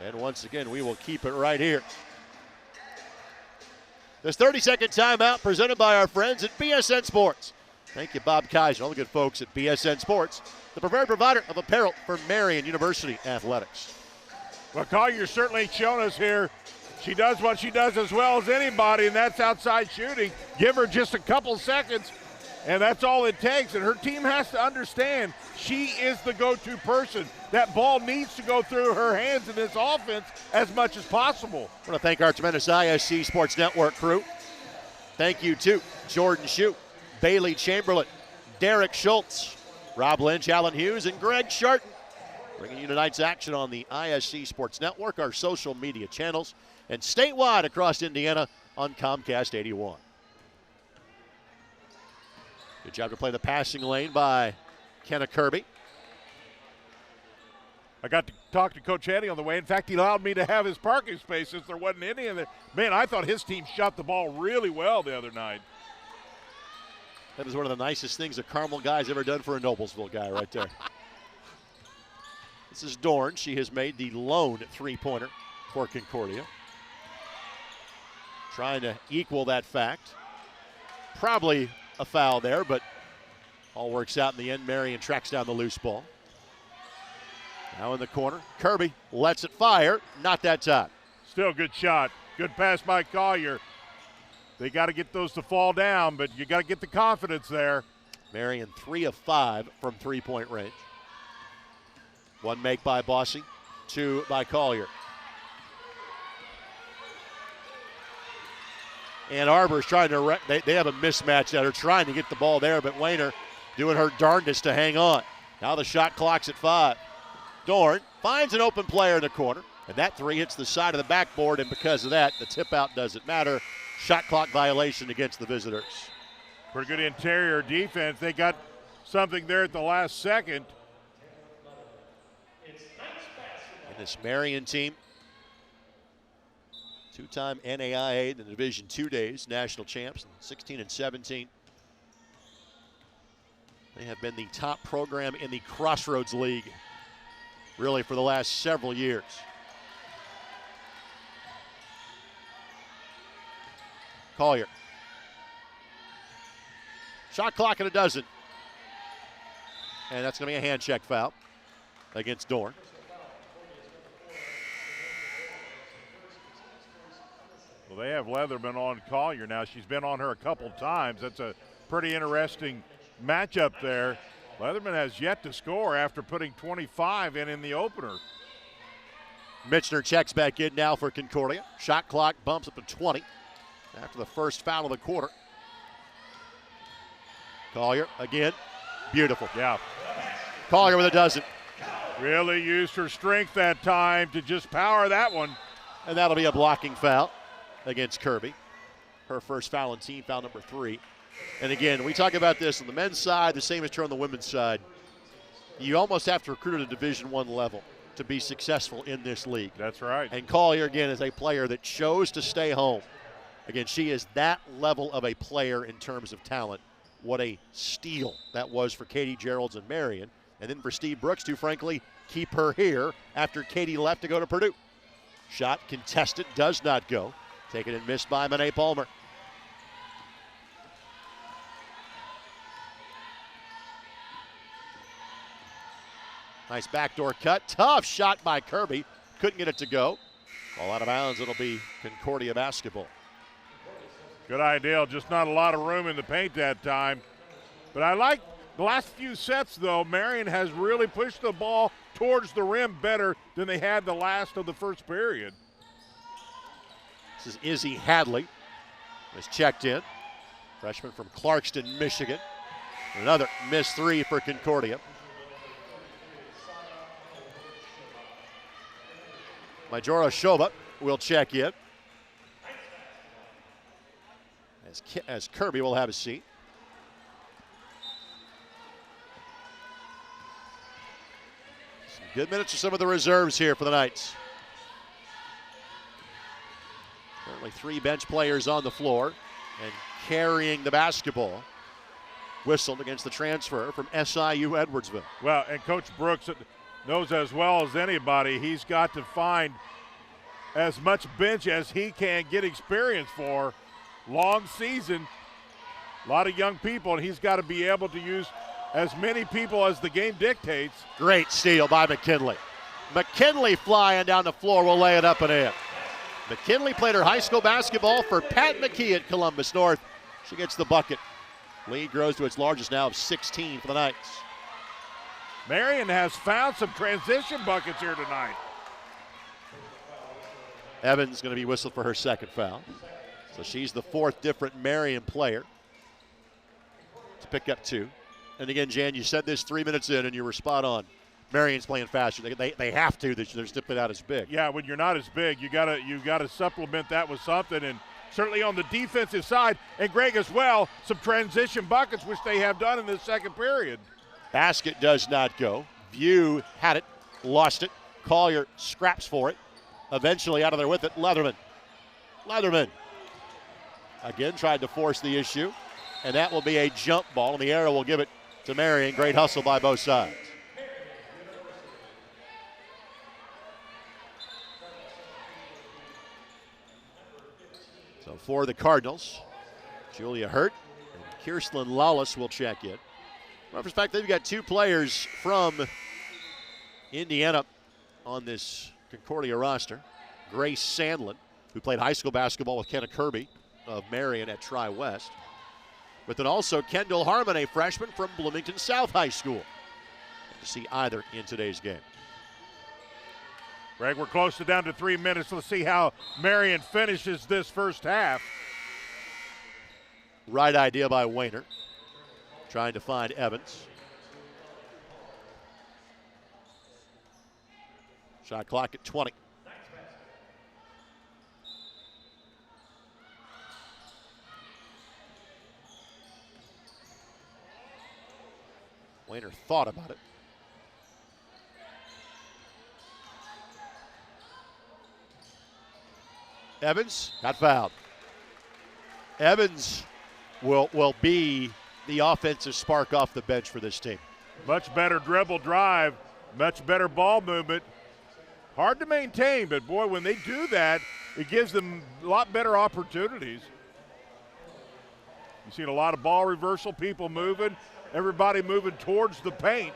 And once again, we will keep it right here. This 30-second timeout presented by our friends at BSN Sports. Thank you, Bob Kaiser, all the good folks at BSN Sports, the preferred provider of apparel for Marian University Athletics. Well, Collier's certainly shown us here. She does what she does as well as anybody, and that's outside shooting. Give her just a couple seconds, and that's all it takes. And her team has to understand she is the go-to person. That ball needs to go through her hands in this offense as much as possible. I want to thank our tremendous ISC Sports Network crew. Thank you to Jordan Shute, Bailey Chamberlain, Derek Schultz, Rob Lynch, Alan Hughes, and Greg Sharton. Bringing you tonight's action on the ISC Sports Network, our social media channels, and statewide across Indiana on Comcast 81. Good job to play the passing lane by Kenna Kirby. I got to talk to Coach Eddie on the way. In fact, he allowed me to have his parking space since there wasn't any in there. Man, I thought his team shot the ball really well the other night. That is one of the nicest things a Carmel guy's ever done for a Noblesville guy right there. This is Dorn. She has made the lone three-pointer for Concordia. Trying to equal that fact. Probably a foul there, but all works out in the end. Marian tracks down the loose ball. Now in the corner, Kirby lets it fire. Not that time. Still a good shot. Good pass by Collier. They got to get those to fall down, but you got to get the confidence there. Marian 3 of 5 from three-point range. One make by Bossy, 2 by Collier. Ann Arbor's trying to, they have a mismatch that are trying to get the ball there, but Wayner doing her darndest to hang on. Now the shot clock's at 5. Dorn finds an open player in the corner, and that three hits the side of the backboard, and because of that, the tip out doesn't matter. Shot clock violation against the visitors. Pretty good interior defense. They got something there at the last second. And this Marian team, two-time NAIA in the Division II days, national champs, 16 and 17. They have been the top program in the Crossroads League, really, for the last several years. Collier. Shot clock at a dozen. And that's going to be a hand check foul against Dorn. Well, they have Leatherman on Collier now. She's been on her a couple times. That's a pretty interesting matchup there. Leatherman has yet to score after putting 25 in the opener. Mitchner checks back in now for Concordia. Shot clock bumps up to 20 after the first foul of the quarter. Collier again. Beautiful. Yeah. Collier with a dozen. Really used her strength that time to just power that one. And that'll be a blocking foul against Kirby. Her first foul on team foul number 3. And again, we talk about this on the men's side, the same is true on the women's side. You almost have to recruit at a Division I level to be successful in this league. That's right. And Collier, again, is a player that chose to stay home. Again, she is that level of a player in terms of talent. What a steal that was for Katie Geralds and Marian. And then for Steve Brooks to, frankly, keep her here after Katie left to go to Purdue. Shot contested, does not go. Taken and missed by Monet Palmer. Nice backdoor cut. Tough shot by Kirby. Couldn't get it to go. Ball out of bounds. It'll be Concordia basketball. Good idea. Just not a lot of room in the paint that time. But I like the last few sets, though. Marian has really pushed the ball towards the rim better than they had the last of the first period. This is Izzy Hadley. Has checked in. Freshman from Clarkston, Michigan. Another missed three for Concordia. Majora Shova will check in. As Kirby will have a seat. Some good minutes for some of the reserves here for the Knights. Currently 3 bench players on the floor and carrying the basketball. Whistled against the transfer from SIU Edwardsville. Well, and Coach Brooks knows as well as anybody he's got to find as much bench as he can get experience for. long season, a lot of young people, and he's got to be able to use as many people as the game dictates. Great steal by McKinley. McKinley flying down the floor will lay it up and in. McKinley played her high school basketball for Pat McKee at Columbus North. She gets the bucket. Lead grows to its largest now of 16 for the Knights. Marian has found some transition buckets here tonight. Evans going to be whistled for her second foul. So she's the fourth different Marian player to pick up 2. And again, Jan, you said this 3 minutes in, and you were spot on. Marian's playing faster. They have to. They're stipping out as big. Yeah, when you're not as big, you gotta supplement that with something, and certainly on the defensive side, and Greg as well, some transition buckets, which they have done in this second period. Basket does not go. View had it, lost it. Collier scraps for it. Eventually out of there with it, Leatherman. Leatherman again tried to force the issue, and that will be a jump ball, and the arrow will give it to Marian. Great hustle by both sides. So for the Cardinals, Julia Hurt and Kirsten Lawless will check in. From perspective, you've got 2 players from Indiana on this Concordia roster. Grace Sandlin, who played high school basketball with Kenna Kirby of Marian at Tri-West. But then also Kendall Harmon, a freshman from Bloomington South High School. To see either in today's game. Greg, we're close to down to 3 minutes. Let's see how Marian finishes this first half. Right idea by Wayner. Trying to find Evans. Shot clock at 20. Wayner thought about it. Evans got fouled. Evans will be the offensive spark off the bench for this team. Much better dribble drive, much better ball movement. Hard to maintain, but boy, when they do that, it gives them a lot better opportunities. You've seen a lot of ball reversal, people moving, everybody moving towards the paint.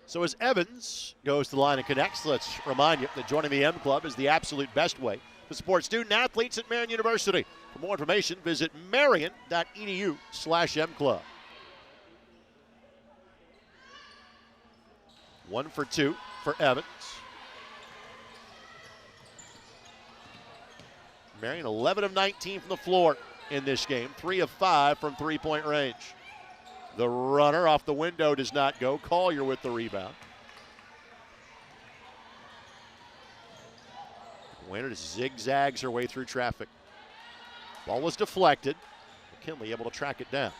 So as Evans goes to the line and connects, let's remind you that joining the M Club is the absolute best way to support student athletes at Marian University. For more information, visit marian.edu/M Club. 1 for 2 for Evans. Marian 11 of 19 from the floor in this game, 3 of 5 from three-point range. The runner off the window does not go. Collier with the rebound. Wayner just zigzags her way through traffic. Ball was deflected. McKinley able to track it down.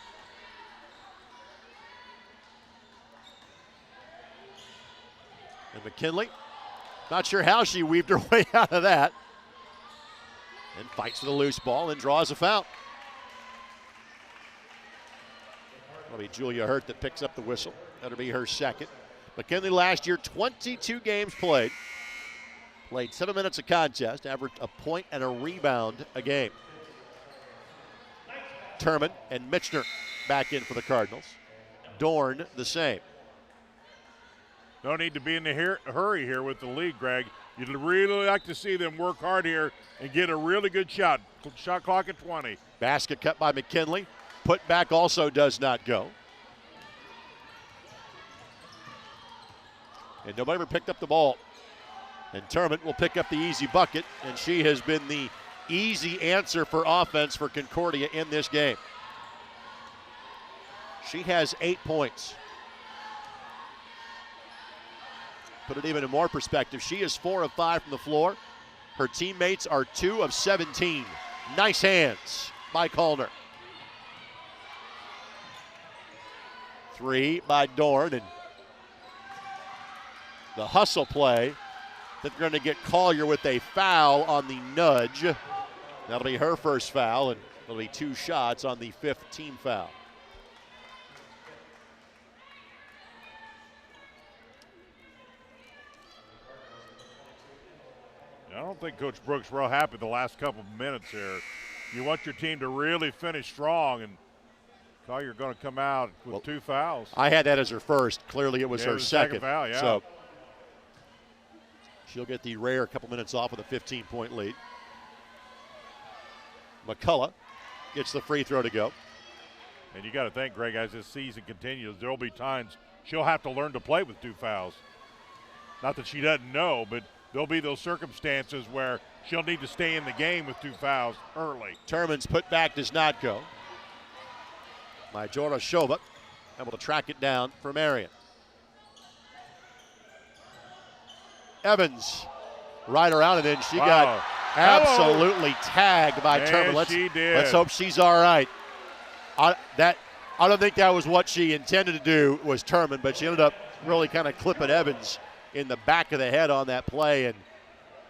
And McKinley, not sure how she weaved her way out of that. And fights for the loose ball and draws a foul. It'll be Julia Hurt that picks up the whistle. That'll be her second. McKinley last year, 22 games played. Played 7 minutes of contest, averaged a point and a rebound a game. Turman and Mitchner back in for the Cardinals. Dorn the same. No need to be in a hurry here with the lead, Greg. You'd really like to see them work hard here and get a really good shot. Shot clock at 20. Basket cut by McKinley. Put back also does not go. And nobody ever picked up the ball. And Turman will pick up the easy bucket, and she has been the easy answer for offense for Concordia in this game. She has 8 points. Put it even in more perspective, she is 4 of 5 from the floor. Her teammates are 2 of 17. Nice hands by Kalner. 3 by Dorn, and the hustle play that they're going to get Collier with a foul on the nudge. That'll be her first foul, and it'll be 2 shots on the 5th team foul. I don't think Coach Brooks real happy the last couple of minutes here. You want your team to really finish strong, and Collier going to come out with 2 fouls. I had that as her first. Clearly it was her second. Foul, yeah. So she'll get the rare couple minutes off with a 15-point lead. McCullough gets the free throw to go. And you got to think, Greg, as this season continues, there will be times she'll have to learn to play with 2 fouls. Not that she doesn't know, but there'll be those circumstances where she'll need to stay in the game with 2 fouls early. Turman's put back does not go. Majora Shova able to track it down for Marian. Evans right around, and then she got absolutely tagged by Turman. Let's hope she's all right. I don't think that was what she intended to do, was Turman, but she ended up really kind of clipping Evans in the back of the head on that play. And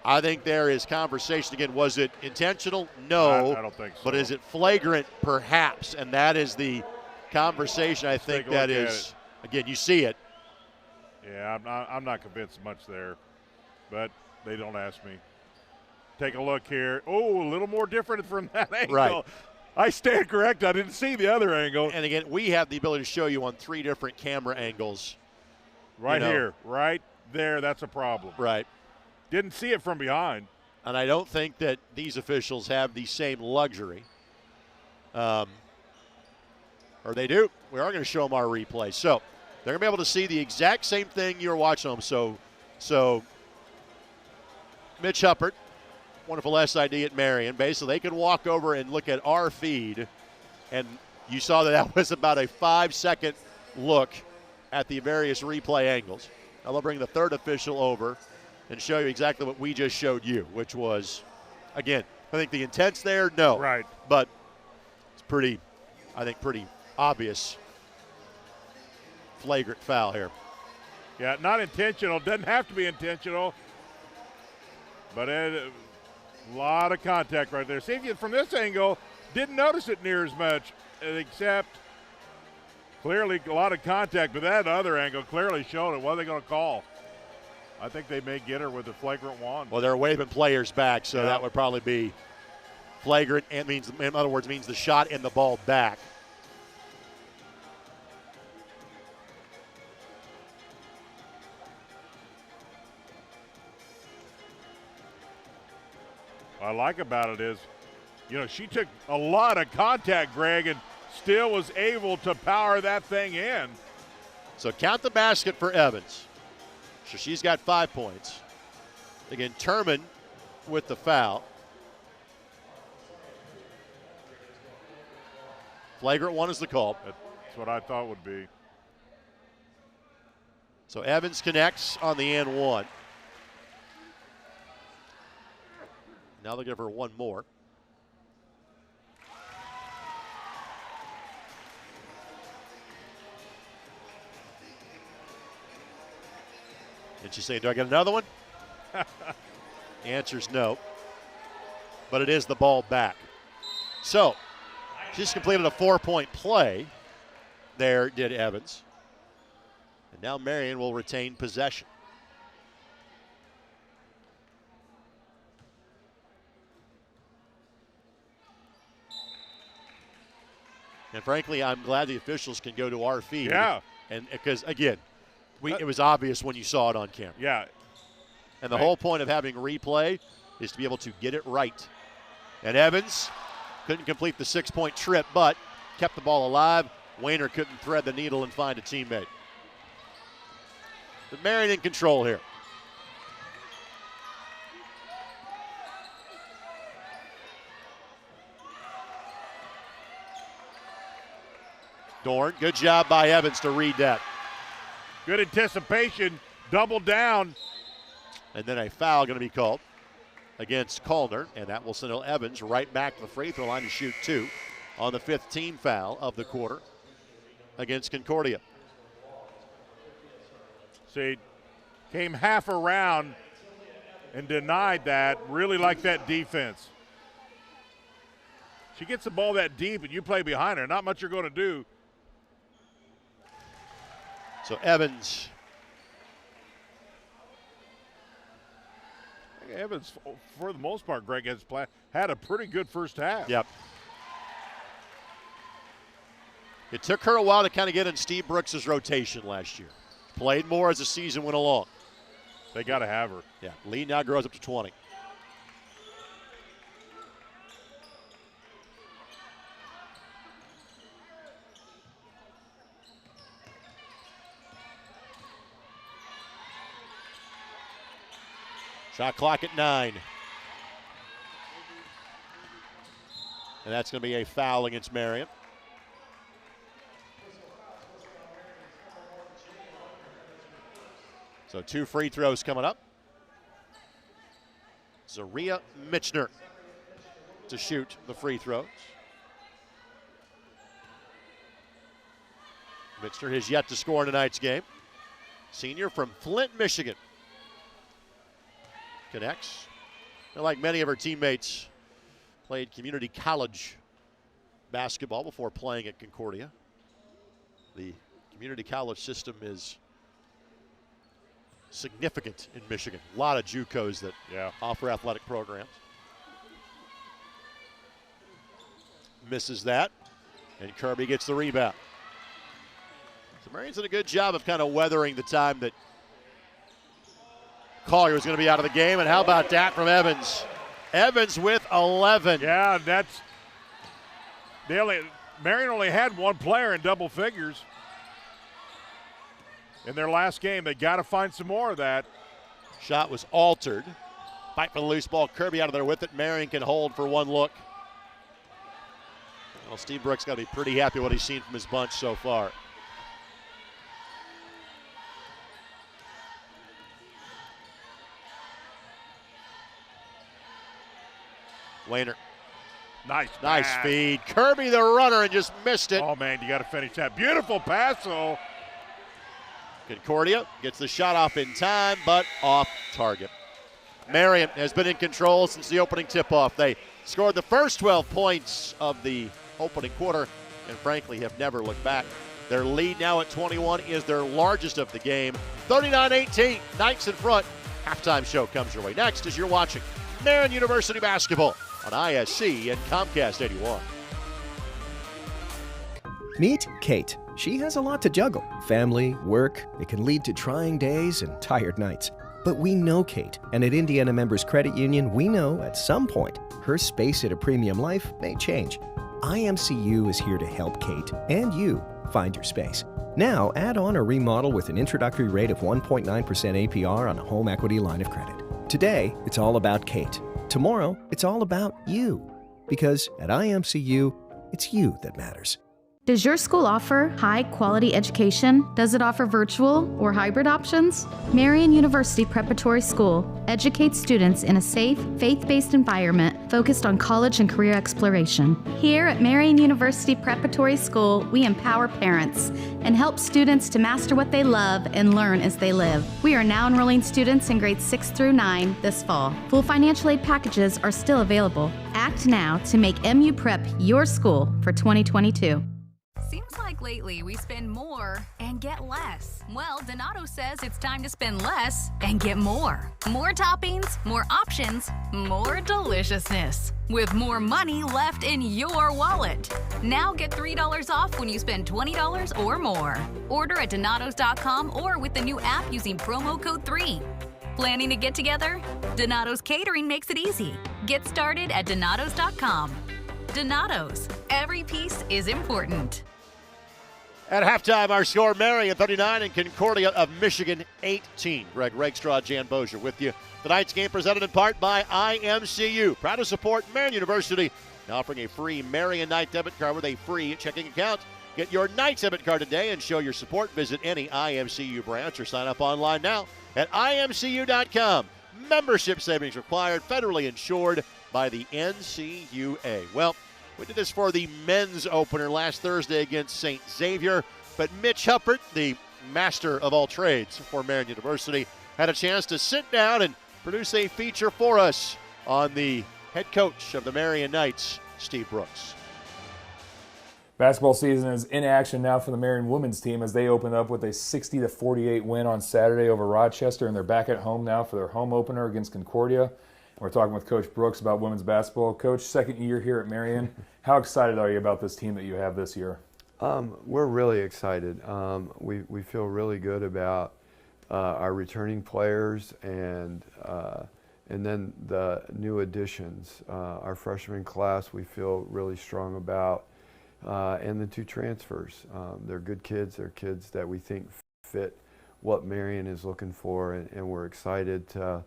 I think there is conversation again. Was it intentional? No. I don't think so. But is it flagrant? Perhaps. And that is the conversation I think that is. Again, you see it. Yeah, I'm not convinced much there, but they don't ask me. Take a look here. Oh, a little more different from that angle. Right. I stand correct. I didn't see the other angle. And again, we have the ability to show you on 3 different camera angles. Right here, right there. That's a problem. Right. Didn't see it from behind. And I don't think that these officials have the same luxury. Or they do. We are going to show them our replay. So they're going to be able to see the exact same thing you're watching them. So Mitch Huppert, wonderful SID at Marian. Basically, they could walk over and look at our feed, and you saw that was about a 5-second look at the various replay angles. Now they'll bring the third official over and show you exactly what we just showed you, which was, again, I think the intent's there, no. Right. But it's pretty obvious flagrant foul here. Yeah, not intentional. Doesn't have to be intentional. But a lot of contact right there. See, if you, from this angle, didn't notice it near as much, except clearly a lot of contact. But that other angle clearly showed it. What are they going to call? I think they may get her with a flagrant one. Well, they're waving players back, so that would probably be flagrant. And means, in other words, means the shot and the ball back. What I like about it is, she took a lot of contact, Greg, and still was able to power that thing in. So count the basket for Evans. So she's got 5 points. Again, Turman with the foul. Flagrant one is the call. That's what I thought would be. So Evans connects on the and one. Now they'll give her one more. And she's saying, do I get another one? The answer's no. But it is the ball back. So she's completed a 4-point play. There did Evans. And now Marian will retain possession. And frankly, I'm glad the officials can go to our feed. Yeah. And because, again, it was obvious when you saw it on camera. Yeah. And the whole point of having replay is to be able to get it right. And Evans couldn't complete the 6-point trip, but kept the ball alive. Wayner couldn't thread the needle and find a teammate. But Marian in control here. Dorn, good job by Evans to read that. Good anticipation, double down. And then a foul going to be called against Kalner, and that will send Evans right back to the free throw line to shoot 2 on the 5th team foul of the quarter against Concordia. See, came half around and denied that. Really like that defense. She gets the ball that deep and you play behind her. Not much you're going to do. So Evans, Evans, for the most part, Greg, has had a pretty good first half. Yep. It took her a while to kind of get in Steve Brooks' rotation last year. Played more as the season went along. They got to have her. Yeah, lead now grows up to 20. Shot clock at 9. And that's going to be a foul against Marian. So 2 free throws coming up. Zaria Michener to shoot the free throws. Michener has yet to score in tonight's game. Senior from Flint, Michigan. Connects. And like many of her teammates, played community college basketball before playing at Concordia. The community college system is significant in Michigan. A lot of JUCOs that offer athletic programs. Misses that, and Kirby gets the rebound. So Marian's done a good job of kind of weathering the time that Collier was going to be out of the game, and how about that from Evans? Evans with 11. Yeah, Marian only had one player in double figures in their last game. They got to find some more of that. Shot was altered. Fight for the loose ball. Kirby out of there with it. Marian can hold for one look. Well, Steve Brooks got to be pretty happy with what he's seen from his bunch so far. Wayner. Nice feed. Kirby the runner and just missed it. Oh, man, you got to finish that. Beautiful pass, though. Concordia gets the shot off in time, but off target. Marian has been in control since the opening tip-off. They scored the first 12 points of the opening quarter and, frankly, have never looked back. Their lead now at 21 is their largest of the game. 39-18, Knights in front. Halftime show comes your way next as you're watching Marian University basketball on ISC and Comcast 81. Meet Kate. She has a lot to juggle. Family, work, it can lead to trying days and tired nights. But we know Kate, and at Indiana Members Credit Union, we know at some point her space at a premium life may change. IMCU is here to help Kate and you find your space. Now, add on or remodel with an introductory rate of 1.9% APR on a home equity line of credit. Today, it's all about Kate. Tomorrow, it's all about you. Because at IMCU, it's you that matters. Does your school offer high-quality education? Does it offer virtual or hybrid options? Marian University Preparatory School educates students in a safe, faith-based environment focused on college and career exploration. Here at Marian University Preparatory School, we empower parents and help students to master what they love and learn as they live. We are now enrolling students in grades 6 through 9 this fall. Full financial aid packages are still available. Act now to make MU Prep your school for 2022. Seems like lately we spend more and get less. Well, Donato says it's time to spend less and get more. More toppings, more options, more deliciousness. With more money left in your wallet. Now get $3 off when you spend $20 or more. Order at Donatos.com or with the new app using promo code 3. Planning to get together? Donato's Catering makes it easy. Get started at Donatos.com. Donatos, every piece is important. At halftime, our score, Marian 39 and Concordia of Michigan 18. Greg Rakestraw, Jan Bozier with you. Tonight's game presented in part by IMCU. Proud to support Marian University. Now offering a free Marian Night debit card with a free checking account. Get your Knights debit card today and show your support. Visit any IMCU branch or sign up online now at imcu.com. Membership savings required, federally insured by the NCUA. Well, we did this for the men's opener last Thursday against St. Xavier, but Mitch Huppert, the master of all trades for Marian University, had a chance to sit down and produce a feature for us on the head coach of the Marian Knights, Steve Brooks. Basketball season is in action now for the Marian women's team as they opened up with a 60-48 win on Saturday over Rochester, and they're back at home now for their home opener against Concordia. We're talking with Coach Brooks about women's basketball. Coach, second year here at Marian. How excited are you about this team that you have this year? We're really excited. We feel really good about our returning players and then the new additions. Our freshman class we feel really strong about. And the 2 transfers. They're good kids. They're kids that we think fit what Marian is looking for, and we're excited to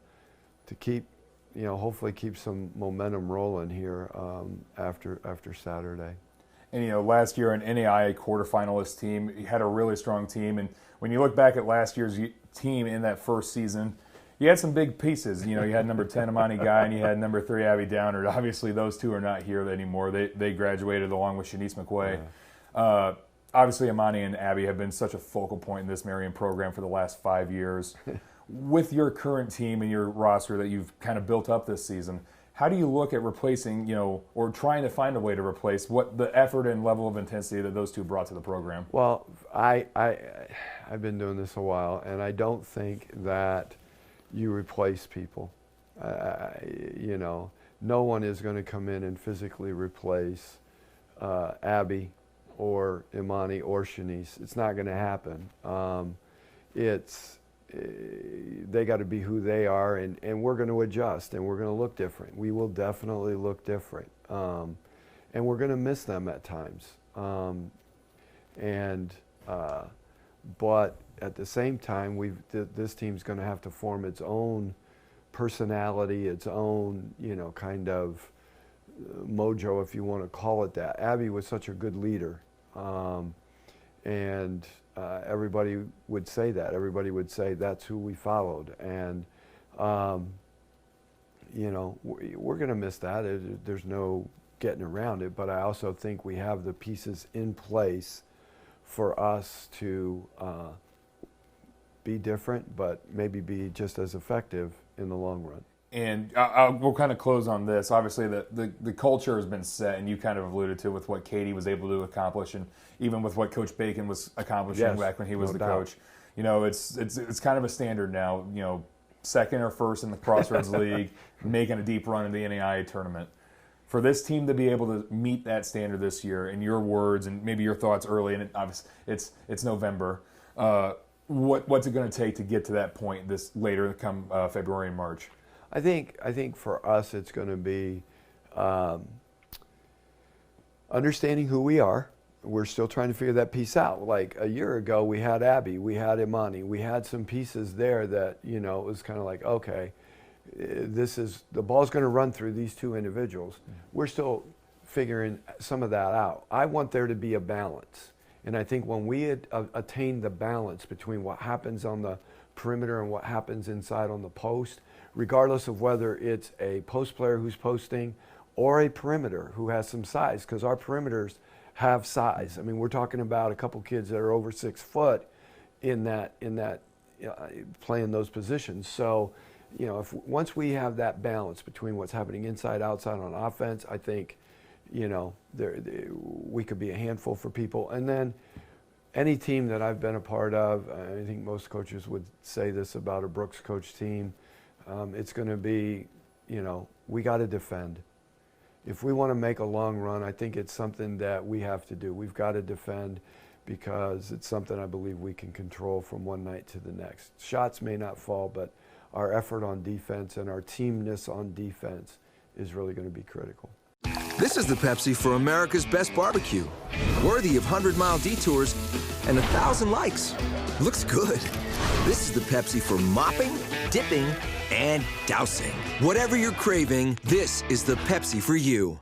keep, hopefully keep some momentum rolling here after Saturday. And last year an NAIA quarterfinalist team, you had a really strong team, and when you look back at last year's team in that first season, you had some big pieces. You had number 10 Imani Guy and you had number 3 Abby Downard. Obviously, those 2 are not here anymore. They graduated along with Shanice McQuay. Yeah. Obviously, Imani and Abby have been such a focal point in this Marian program for the last 5 years. With your current team and your roster that you've kind of built up this season, how do you look at replacing, or trying to find a way to replace what the effort and level of intensity that those 2 brought to the program? Well, I've been doing this a while, and I don't think that you replace people. No one is going to come in and physically replace Abby or Imani or Shanice. It's not going to happen. They got to be who they are, and we're going to adjust, and we're going to look different. We will definitely look different, and we're going to miss them at times. But at the same time, this team's going to have to form its own personality, its own, kind of mojo, if you want to call it that. Abby was such a good leader, and everybody would say that. Everybody would say that's who we followed, and we're going to miss that. There's no getting around it. But I also think we have the pieces in place for us to be different, but maybe be just as effective in the long run. And we'll kind of close on this. Obviously, the culture has been set, and you kind of alluded to with what Katie was able to accomplish, and even with what Coach Bacon was accomplishing back when he was the coach. It's kind of a standard now. Second or first in the Crossroads League, making a deep run in the NAIA tournament. For this team to be able to meet that standard this year, in your words and maybe your thoughts early, and obviously it's November. What's it going to take to get to that point this later, come February and March? I think for us it's going to be understanding who we are. We're still trying to figure that piece out. Like a year ago, we had Abby, we had Imani, we had some pieces there that it was kind of like, okay, the ball's going to run through these 2 individuals. We're still figuring some of that out. I want there to be a balance, and I think when we attain the balance between what happens on the perimeter and what happens inside on the post, regardless of whether it's a post player who's posting or a perimeter who has some size, because our perimeters have size. I mean, we're talking about a couple kids that are over 6 foot in that playing those positions. So, once we have that balance between what's happening inside, outside on offense, I think, we could be a handful for people. And then any team that I've been a part of, I think most coaches would say this about a Brooks coach team, it's going to be, we got to defend. If we want to make a long run, I think it's something that we have to do. We've got to defend because it's something I believe we can control from one night to the next. Shots may not fall, but our effort on defense and our teamness on defense is really going to be critical. This is the Pepsi for America's Best Barbecue. Worthy of 100-mile detours and 1,000 likes. Looks good. This is the Pepsi for mopping, dipping, and dousing. Whatever you're craving, this is the Pepsi for you.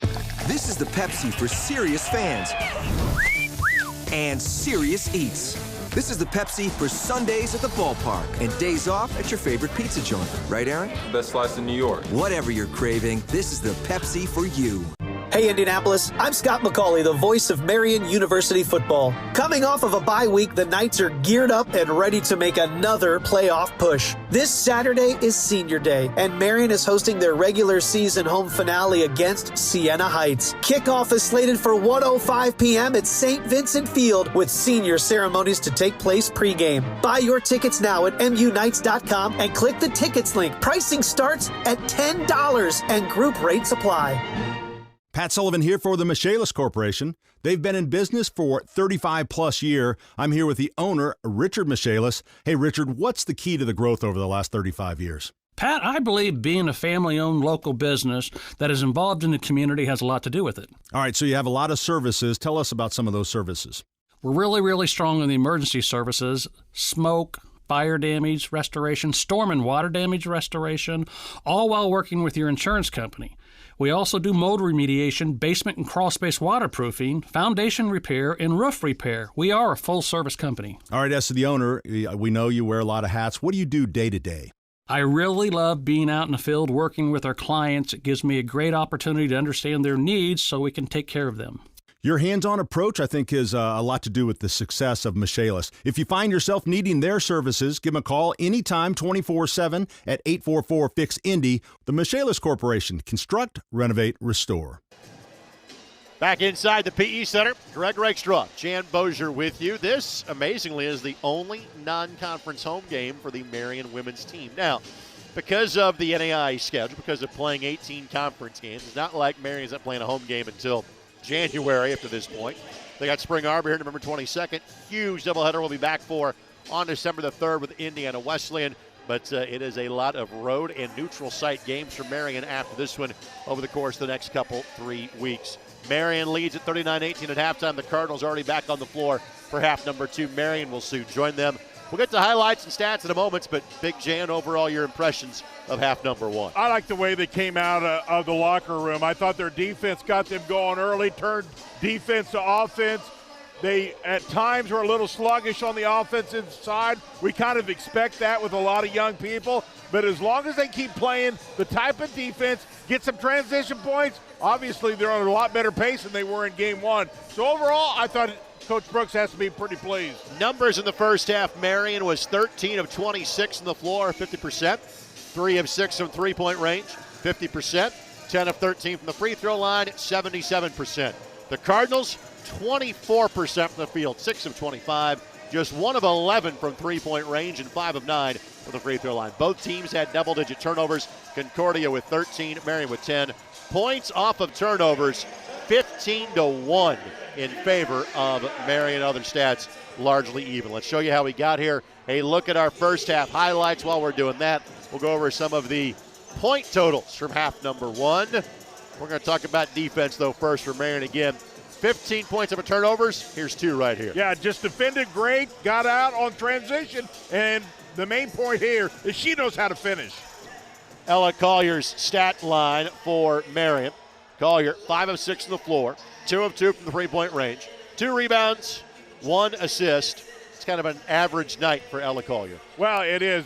This is the Pepsi for serious fans and serious eats. This is the Pepsi for Sundays at the ballpark and days off at your favorite pizza joint. Right, Aaron? Best slice in New York. Whatever you're craving, this is the Pepsi for you. Hey Indianapolis, I'm Scott McCauley, the voice of Marian University football. Coming off of a bye week, the Knights are geared up and ready to make another playoff push. This Saturday is Senior Day, and Marian is hosting their regular season home finale against Siena Heights. Kickoff is slated for 1:05 p.m. at St. Vincent Field, with senior ceremonies to take place pregame. Buy your tickets now at MUKnights.com and click the tickets link. Pricing starts at $10 and group rates apply. Pat Sullivan here for the Michaelis Corporation. They've been in business for 35 plus years. I'm here with the owner, Richard Michaelis. Hey, Richard, what's the key to the growth over the last 35 years? Pat, I believe being a family-owned local business that is involved in the community has a lot to do with it. All right, so you have a lot of services. Tell us about some of those services. We're really, really strong in the emergency services, smoke, fire damage restoration, storm and water damage restoration, all while working with your insurance company. We also do mold remediation, basement and crawl space waterproofing, foundation repair, and roof repair. We are a full-service company. All right, as to the owner, we know you wear a lot of hats. What do you do day to day? I really love being out in the field working with our clients. It gives me a great opportunity to understand their needs so we can take care of them. Your hands-on approach, I think, is a lot to do with the success of Michaelis. If you find yourself needing their services, give them a call anytime, 24/7 at 844-FIX-INDY. The Michaelis Corporation. Construct, renovate, restore. Back inside the PE Center, Greg Rakestraw, Jan Bozier with you. This, amazingly, is the only non-conference home game for the Marian women's team. Now, because of the NAIA schedule, because of playing 18 conference games, it's not like Marian's not playing a home game until January up to this point. They got Spring Arbor here November 22nd. Huge doubleheader we'll be back for on December the 3rd with Indiana Wesleyan. But it is a lot of road and neutral site games for Marian after this one over the course of the next 3 weeks. Marian leads at 39-18 at halftime. The Cardinals already back on the floor for half number 2. Marian will soon join them. We'll get to highlights and stats in a moment, but Big Jan, overall, your impressions of half number 1. I like the way they came out of the locker room. I thought their defense got them going early, turned defense to offense. They, at times, were a little sluggish on the offensive side. We kind of expect that with a lot of young people. But as long as they keep playing the type of defense, get some transition points, obviously they're on a lot better pace than they were in game 1. So overall, I thought Coach Brooks has to be pretty pleased. Numbers in the first half, Marian was 13 of 26 on the floor, 50%. 3 of 6 from three-point range, 50%. 10 of 13 from the free throw line, 77%. The Cardinals, 24% from the field, 6 of 25. Just 1 of 11 from three-point range and 5 of 9 from the free throw line. Both teams had double-digit turnovers. Concordia with 13, Marian with 10. Points off of turnovers, 15-1 in favor of Marian. Other stats largely even. Let's show you how we got here. A look at our first half highlights. While we're doing that, we'll go over some of the point totals from half number 1. We're going to talk about defense, though, first for Marian again. 15 points of turnovers. Here's 2 right here. Yeah, just defended great, got out on transition, and the main point here is she knows how to finish. Ella Collier's stat line for Marian. Collier, 5 of 6 on the floor, 2 of 2 from the three-point range, 2 rebounds, 1 assist. It's kind of an average night for Ella Collier. Well, it is.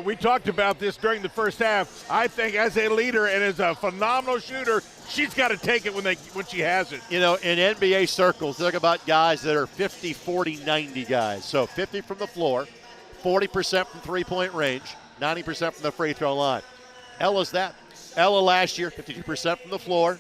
We talked about this during the first half. I think as a leader and as a phenomenal shooter, she's got to take it when she has it. You know, in NBA circles, talk about guys that are 50, 40, 90 guys. So 50 from the floor, 40% from three-point range, 90% from the free throw line. Ella's that. Ella last year, 52% from the floor,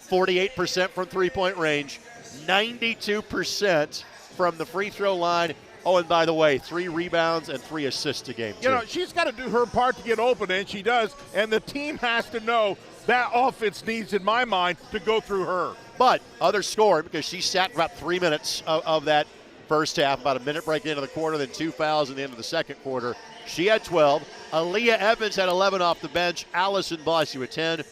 48% from three-point range, 92% from the free throw line. Oh, and by the way, 3 rebounds and 3 assists a game, too. You know, she's got to do her part to get open, and she does. And the team has to know that offense needs, in my mind, to go through her. But other scoring, because she sat for about 3 minutes of that first half, about a minute break into the quarter, then 2 fouls in the end of the second quarter. She had 12. Aaliyah Evans had 11 off the bench. Allison Bossy with 10.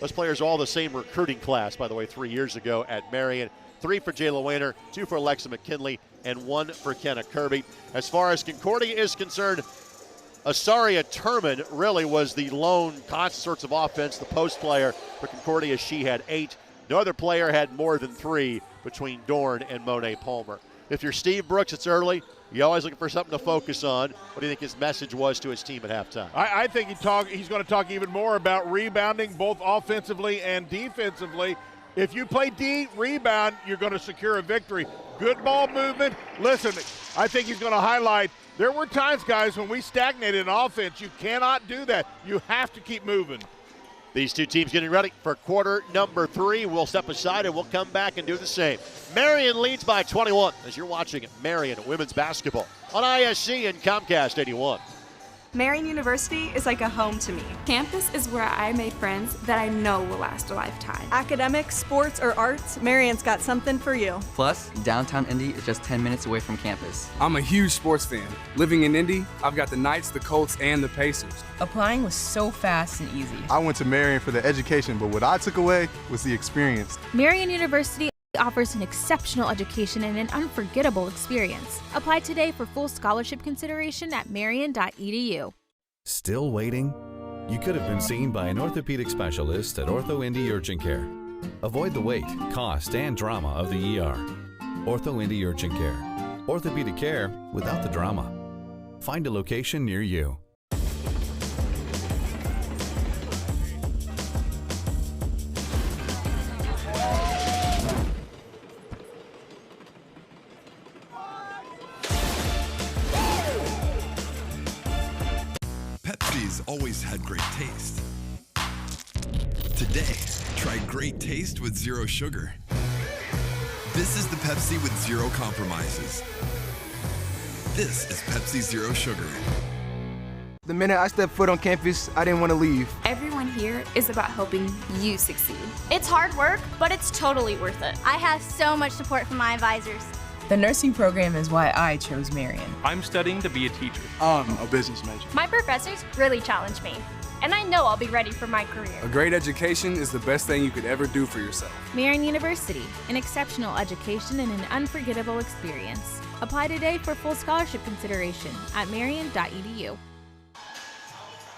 Those players are all the same recruiting class, by the way, 3 years ago at Marian. 3 for Jayla Weiner, 2 for Alexa McKinley, and 1 for Kenna Kirby. As far as Concordia is concerned, Asaria Turman really was the lone constant source of offense, the post player for Concordia. She had 8. No other player had more than 3 between Dorn and Monet Palmer. If you're Steve Brooks, it's early. You're always looking for something to focus on. What do you think his message was to his team at halftime? I think he's going to talk even more about rebounding, both offensively and defensively. If you play rebound, you're going to secure a victory. Good ball movement. Listen, I think he's going to highlight there were times, guys, when we stagnated in offense. You cannot do that. You have to keep moving. These two teams getting ready for quarter number 3. We'll step aside and we'll come back and do the same. Marian leads by 21 as you're watching Marian women's basketball on ISC and Comcast 81. Marian University is like a home to me. Campus is where I made friends that I know will last a lifetime. Academics, sports, or arts, Marian's got something for you. Plus, downtown Indy is just 10 minutes away from campus. I'm a huge sports fan. Living in Indy, I've got the Knights, the Colts, and the Pacers. Applying was so fast and easy. I went to Marian for the education, but what I took away was the experience. Marian University offers an exceptional education and an unforgettable experience. Apply today for full scholarship consideration at marian.edu. Still waiting? You could have been seen by an orthopedic specialist at Ortho Indy Urgent Care. Avoid the wait, cost, and drama of the ER. Ortho Indy Urgent Care. Orthopedic care without the drama. Find a location near you. Pepsi's always had great taste. Today, try great taste with zero sugar. This is the Pepsi with zero compromises. This is Pepsi Zero Sugar. The minute I stepped foot on campus, I didn't want to leave. Everyone here is about helping you succeed. It's hard work, but it's totally worth it. I have so much support from my advisors. The nursing program is why I chose Marian. I'm studying to be a teacher. I'm a business major. My professors really challenge me, and I know I'll be ready for my career. A great education is the best thing you could ever do for yourself. Marian University, an exceptional education and an unforgettable experience. Apply today for full scholarship consideration at marian.edu.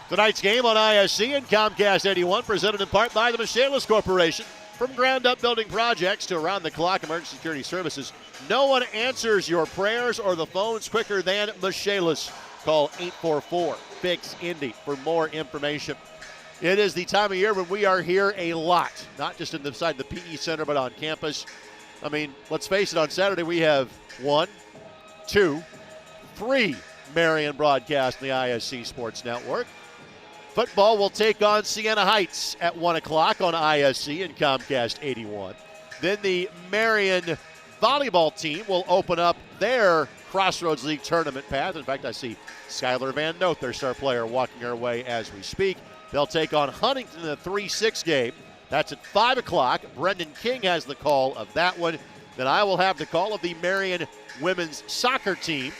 Tonight's game on ISC and Comcast 81, presented in part by the Michaelis Corporation. From ground-up building projects to around-the-clock emergency security services, no one answers your prayers or the phones quicker than Michaelis. Call 844-FIX-INDY for more information. It is the time of year when we are here a lot, not just inside the PE Center, but on campus. I mean, let's face it, on Saturday we have 1, 2, 3 Marian broadcasts on the ISC Sports Network. Football will take on Siena Heights at 1 o'clock on ISC and Comcast 81. Then the Marian volleyball team will open up their Crossroads League tournament path. In fact, I see Skylar Van Note, their star player, walking our way as we speak. They'll take on Huntington in the 3-6 game. That's at 5 o'clock. Brendan King has the call of that one. Then I will have the call of the Marian women's soccer team,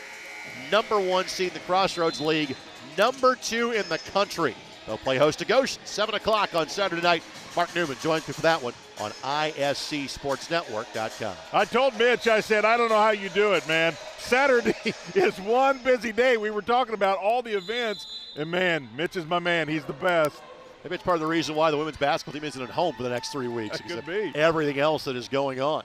number 1 seed in the Crossroads League, number 2 in the country. They'll play host to Goshen, 7 o'clock on Saturday night. Mark Newman joins me for that one on ISCSportsNetwork.com. I told Mitch, I said, I don't know how you do it, man. Saturday is one busy day. We were talking about all the events, and man, Mitch is my man. He's the best. Maybe it's part of the reason why the women's basketball team isn't at home for the next 3 weeks. That could be. Everything else that is going on.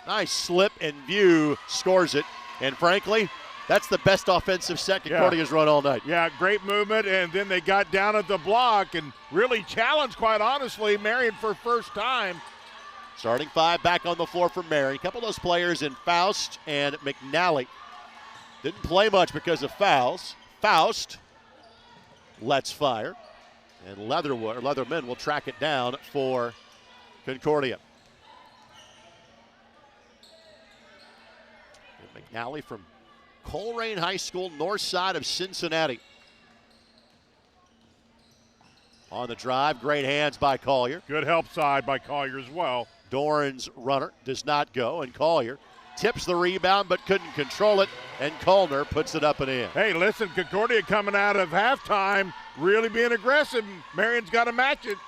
Nice slip and view, scores it. And frankly, that's the best offensive set Concordia's run all night. Yeah, great movement, and then they got down at the block and really challenged, quite honestly, Marian for first time. Starting 5 back on the floor for Marian. A couple of those players in Faust and McNally didn't play much because of fouls. Faust lets fire, and Leatherman will track it down for Concordia. And McNally from Coleraine High School, north side of Cincinnati. On the drive, great hands by Collier. Good help side by Collier as well. Doran's runner does not go, and Collier tips the rebound but couldn't control it, and Colner puts it up and in. Hey, listen, Concordia coming out of halftime, really being aggressive. Marian's got to match it.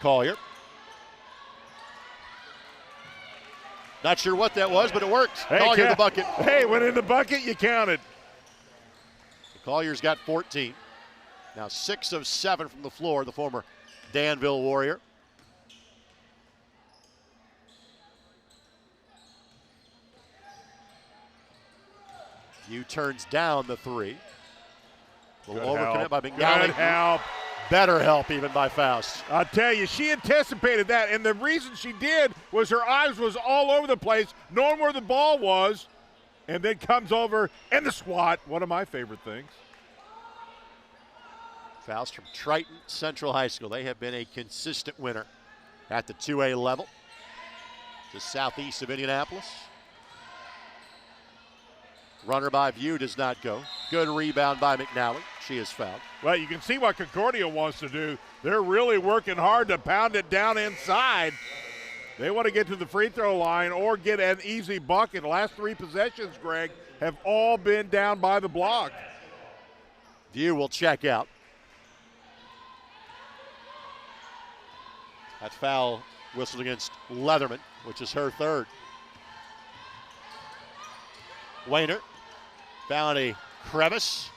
Collier. Not sure what that was, but it worked. Hey, Collier the bucket. Hey, went in the bucket, you counted. Collier's got 14. Now 6 of 7 from the floor, the former Danville Warrior. View turns down the 3. A little overcommit by McNally. Good help. Better help even by Faust. I'll tell you, she anticipated that, and the reason she did was her eyes was all over the place, knowing where the ball was, and then comes over and the swat, one of my favorite things. Faust from Triton Central High School. They have been a consistent winner at the 2A level, just southeast of Indianapolis. Runner by View does not go. Good rebound by McNally. She is fouled. Well, you can see what Concordia wants to do. They're really working hard to pound it down inside. They want to get to the free throw line or get an easy bucket. The last 3 possessions, Greg, have all been down by the block. View will check out. That foul whistled against Leatherman, which is her 3rd. Wayner found a crevice.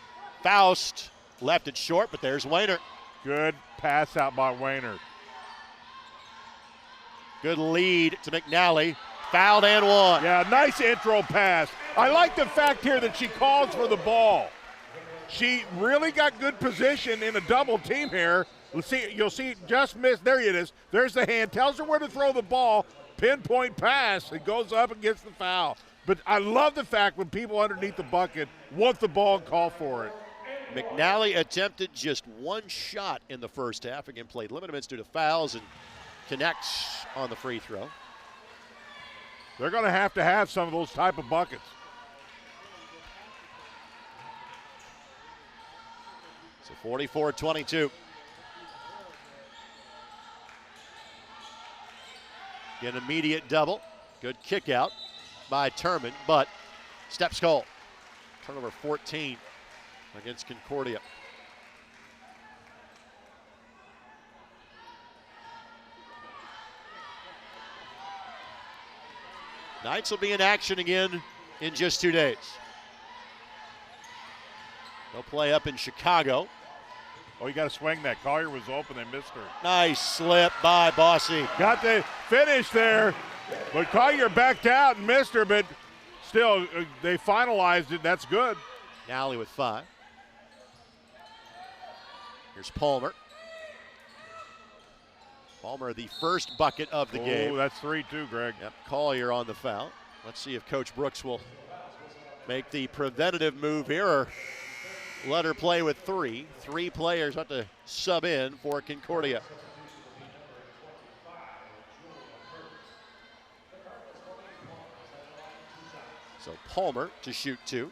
Faust left it short, but there's Wayner. Good pass out by Wayner. Good lead to McNally. Fouled and one. Yeah, nice intro pass. I like the fact here that she calls for the ball. She really got good position in a double team here. Let's see, you'll see just missed. There it is. There's the hand. Tells her where to throw the ball. Pinpoint pass. It goes up and gets the foul. But I love the fact when people underneath the bucket want the ball and call for it. McNally attempted just 1 shot in the first half. Again, played limited minutes due to fouls and connects on the free throw. They're going to have some of those type of buckets. So 44-22. Get an immediate double. Good kick out by Turman, but steps called. Turnover 14 against Concordia. Knights will be in action again in just 2 days. They'll play up in Chicago. Oh, you got to swing that. Collier was open. They missed her. Nice slip by Bossy. Got the finish there, but Collier backed out and missed her, but still, they finalized it. That's good. Nally with 5. Here's Palmer. Palmer, the first bucket of the game. Oh, that's 3 too, Greg. Yep, Collier on the foul. Let's see if Coach Brooks will make the preventative move here or let her play with 3. 3 players have to sub in for Concordia. So Palmer to shoot 2.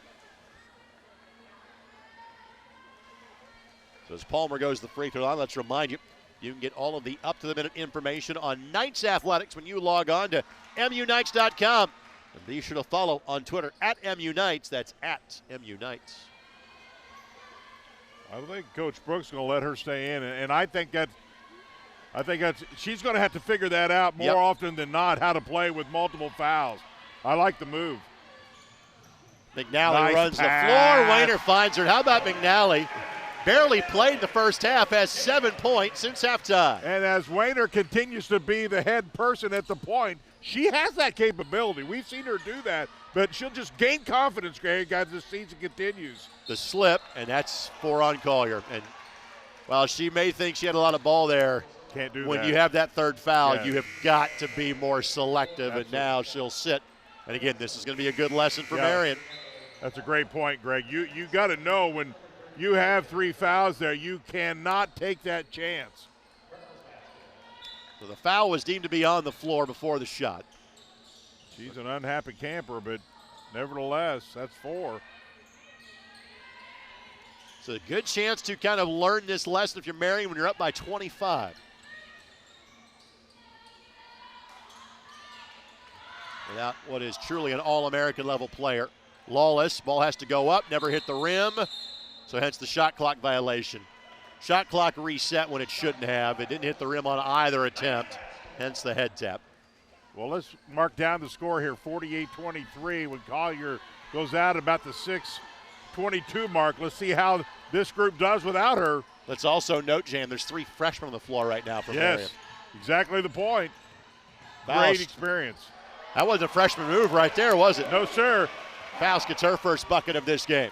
So as Palmer goes to the free throw line, let's remind you, you can get all of the up-to-the-minute information on Knights Athletics when you log on to MUKnights.com. And be sure to follow on Twitter at MUKnights. That's at MUKnights. I think Coach Brooks is going to let her stay in, and I think that's she's going to have to figure that out more often than not, how to play with multiple fouls. I like the move. McNally runs the floor. Wayner finds her. How about McNally? Barely played the first half, has 7 points since halftime. And as Wayner continues to be the head person at the point, she has that capability. We've seen her do that, but she'll just gain confidence, Greg, as the season continues. The slip, and that's 4 on Collier. And while she may think she had a lot of ball there, can't do when that. you have that third foul, Yeah. you have got to be more selective. Absolutely. And now she'll sit. And again, this is going to be a good lesson for Marian. That's a great point, Greg. You got to know when you have 3 fouls there, you cannot take that chance. So the foul was deemed to be on the floor before the shot. She's an unhappy camper, but nevertheless, that's 4. So a good chance to kind of learn this lesson if you're Marian when you're up by 25. Without what is truly an All-American level player. Lawless, ball has to go up, never hit the rim. So hence the shot clock violation. Shot clock reset when it shouldn't have. It didn't hit the rim on either attempt, hence the head tap. Well, let's mark down the score here, 48-23 when Collier goes out about the 6:22 mark. Let's see how this group does without her. Let's also note, Jan, there's 3 freshmen on the floor right now for Marian. Yes, exactly the point. Faust. Great experience. That wasn't a freshman move right there, was it? No, sir. Faust gets her first bucket of this game.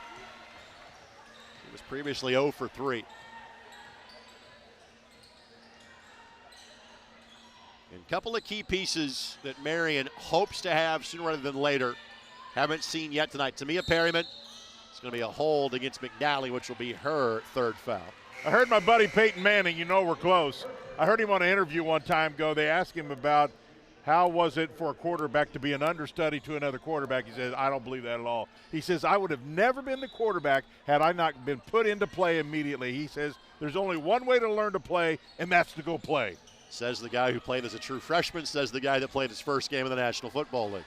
She was previously 0 for 3. And a couple of key pieces that Marian hopes to have sooner rather than later. Haven't seen yet tonight. Tamia Perryman, it's going to be a hold against McNally, which will be her 3rd foul. I heard my buddy Peyton Manning, you know we're close. I heard him on an interview one time ago. They asked him about how was it for a quarterback to be an understudy to another quarterback. He says, I don't believe that at all. He says, I would have never been the quarterback had I not been put into play immediately. He says, there's only one way to learn to play, and that's to go play. Says the guy who played as a true freshman, says the guy that played his first game in the National Football League.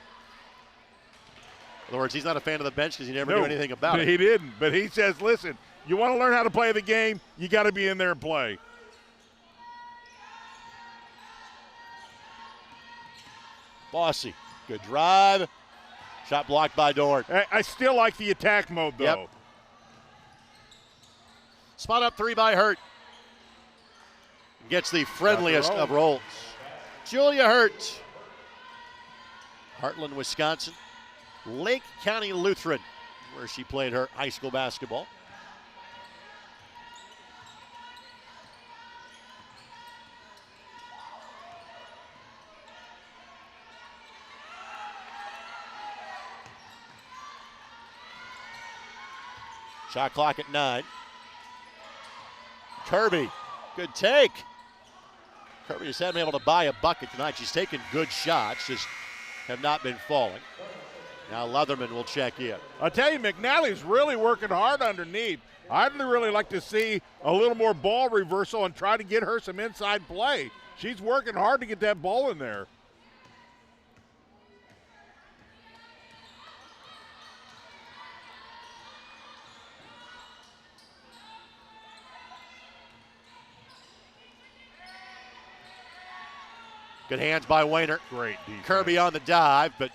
In other words, he's not a fan of the bench because he never knew anything about it. He didn't, but he says, listen, you want to learn how to play the game, you got to be in there and play. Bossy, good drive. Shot blocked by Dorn. I still like the attack mode, though. Yep. Spot up 3 by Hurt. Gets the friendliest of rolls. Julia Hurt. Heartland, Wisconsin. Lake County Lutheran, where she played her high school basketball. Shot clock at 9. Kirby, good take. Kirby just hasn't been able to buy a bucket tonight. She's taken good shots, just have not been falling. Now Leatherman will check in. I tell you, McNally's really working hard underneath. I'd really like to see a little more ball reversal and try to get her some inside play. She's working hard to get that ball in there. Good hands by Weiner. Great defense. Kirby on the dive, but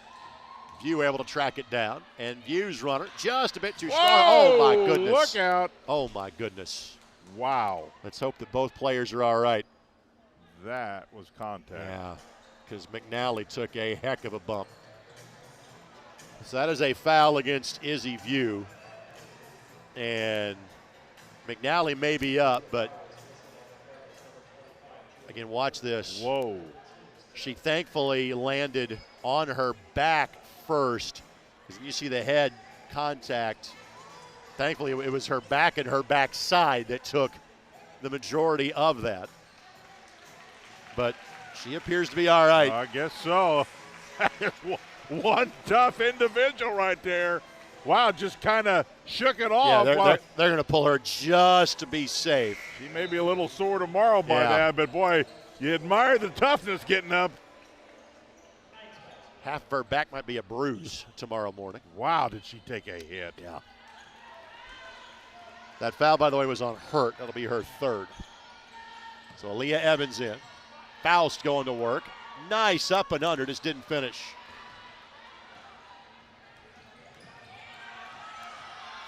View able to track it down. And View's runner just a bit too strong. Oh, my goodness. Look out. Oh, my goodness. Wow. Let's hope that both players are all right. That was contact. Yeah, because McNally took a heck of a bump. So that is a foul against Izzy View. And McNally may be up, but again, watch this. Whoa. She thankfully landed on her back first, because you see the head contact. Thankfully, it was her back and her backside that took the majority of that. But she appears to be all right. I guess so. One tough individual right there. Wow, just kind of shook it off. Yeah, they're going to pull her just to be safe. She may be a little sore tomorrow by that, but boy, you admire the toughness getting up. Half of her back might be a bruise tomorrow morning. Wow, did she take a hit. Yeah. That foul, by the way, was on Hurt. That'll be her 3rd. So Aaliyah Evans in. Faust going to work. Nice up and under, just didn't finish.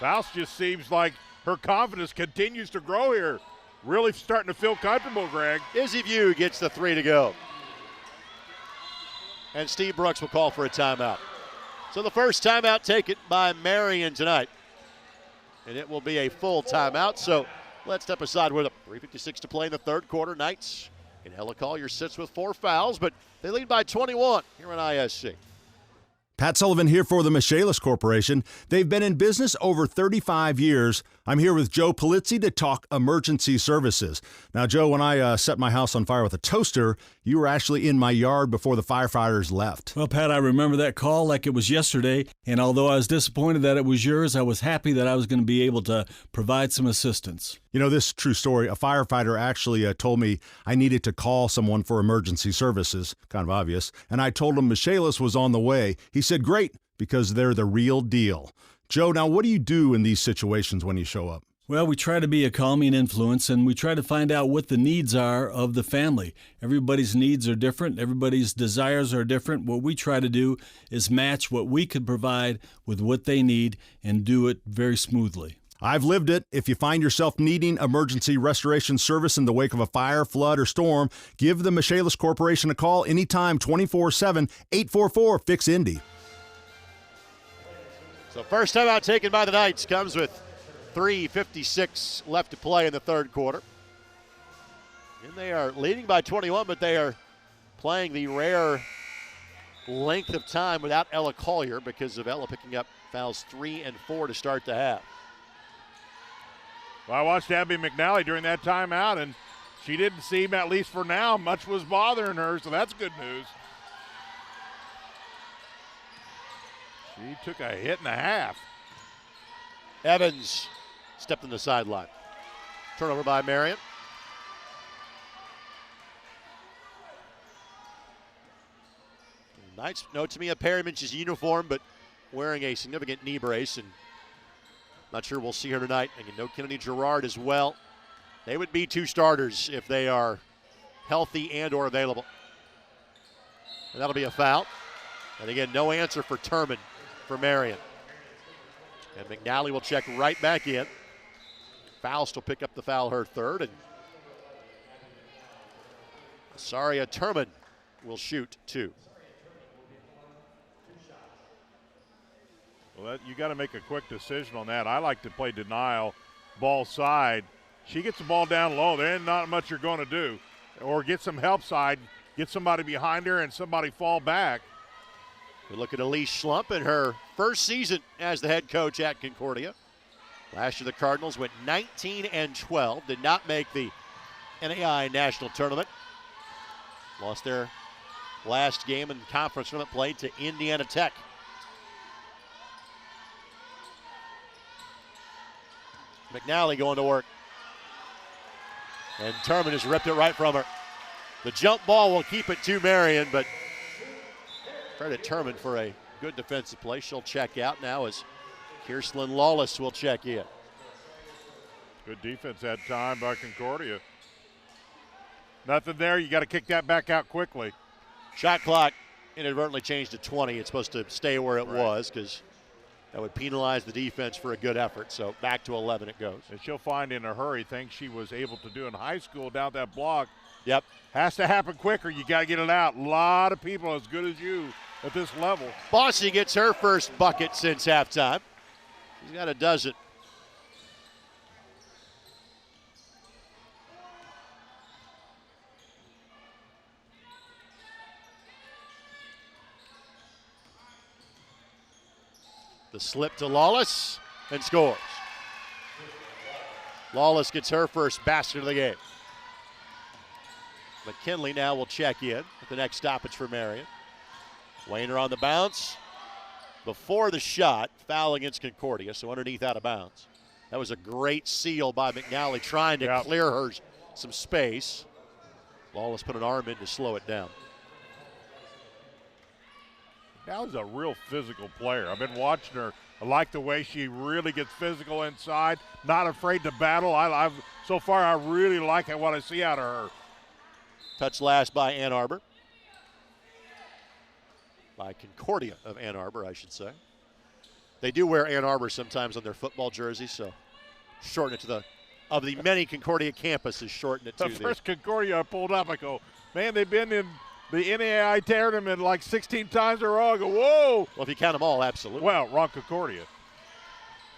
Faust just seems like her confidence continues to grow here. Really starting to feel comfortable, Greg. Izzy View gets the 3 to go. And Steve Brooks will call for a timeout. So the first timeout taken by Marian tonight. And it will be a full timeout. So let's step aside with them. 3:56 to play in the 3rd quarter. Knights in Hella Collier sits with 4 fouls, but they lead by 21 here in ISC. Pat Sullivan here for the Michaelis Corporation. They've been in business over 35 years. I'm here with Joe Polizzi to talk emergency services. Now, Joe, when I set my house on fire with a toaster, you were actually in my yard before the firefighters left. Well, Pat, I remember that call like it was yesterday, and although I was disappointed that it was yours, I was happy that I was going to be able to provide some assistance. You know, this true story, a firefighter actually told me I needed to call someone for emergency services, kind of obvious, and I told him Michaelis was on the way. He said, great, because they're the real deal. Joe, now what do you do in these situations when you show up? Well, we try to be a calming influence, and we try to find out what the needs are of the family. Everybody's needs are different. Everybody's desires are different. What we try to do is match what we could provide with what they need and do it very smoothly. I've lived it. If you find yourself needing emergency restoration service in the wake of a fire, flood, or storm, give the Michaelis Corporation a call anytime, 24/7, 844-FIX-INDY. So first time out taken by the Knights comes with 3:56 left to play in the third quarter. And they are leading by 21, but they are playing the rare length of time without Ella Collier because of Ella picking up fouls 3 and 4 to start the half. Well, I watched Abby McNally during that timeout, and she didn't seem, at least for now, much was bothering her, so that's good news. She took a hit and a half. Evans stepped on the sideline. Turnover by Marian. Knights, no Tamia Perryman's uniform, but wearing a significant knee brace, and not sure we'll see her tonight. And no Kennedy Gerard as well. They would be 2 starters if they are healthy and or available. And that'll be a foul. And again, no answer for Turman for Marian. And McNally will check right back in. Faust will pick up the foul, her third. And Saria Turman will shoot 2. Well, you got to make a quick decision on that. I like to play denial, ball side. She gets the ball down low. There ain't not much you're going to do. Or get some help side, get somebody behind her and somebody fall back. We look at Elise Schlump in her first season as the head coach at Concordia. Last year the Cardinals went 19 and 12, did not make the NAIA National Tournament. Lost their last game in conference tournament play to Indiana Tech. McNally going to work. And Turman has ripped it right from her. The jump ball will keep it to Marian, but credit Turman for a good defensive play. She'll check out now as Kirslyn Lawless will check in. Good defense that time by Concordia. Nothing there. You got to kick that back out quickly. Shot clock inadvertently changed to 20. It's supposed to stay where it was because that would penalize the defense for a good effort. So back to 11 it goes. And she'll find in a hurry things she was able to do in high school down that block. Yep. Has to happen quicker. You got to get it out. A lot of people as good as you at this level. Bossy gets her first bucket since halftime. She's got a dozen. The slip to Lawless and scores. Lawless gets her first basket of the game. McKinley now will check in at the next stoppage for Marian. Wayner on the bounce. Before the shot, foul against Concordia, so underneath out of bounds. That was a great seal by McNally trying to clear her some space. Lawless put an arm in to slow it down. Now's a real physical player. I've been watching her. I like the way she really gets physical inside, not afraid to battle. So far, I really like what I see out of her. Touch last by Ann Arbor. By Concordia of Ann Arbor, I should say. They do wear Ann Arbor sometimes on their football jerseys, so shorten it to of the many Concordia campuses, shorten it to the first Concordia I pulled up, I go, man, they've been in the NAIA tournament like 16 times in a row. I go, whoa. Well, if you count them all, absolutely. Well, wrong Concordia.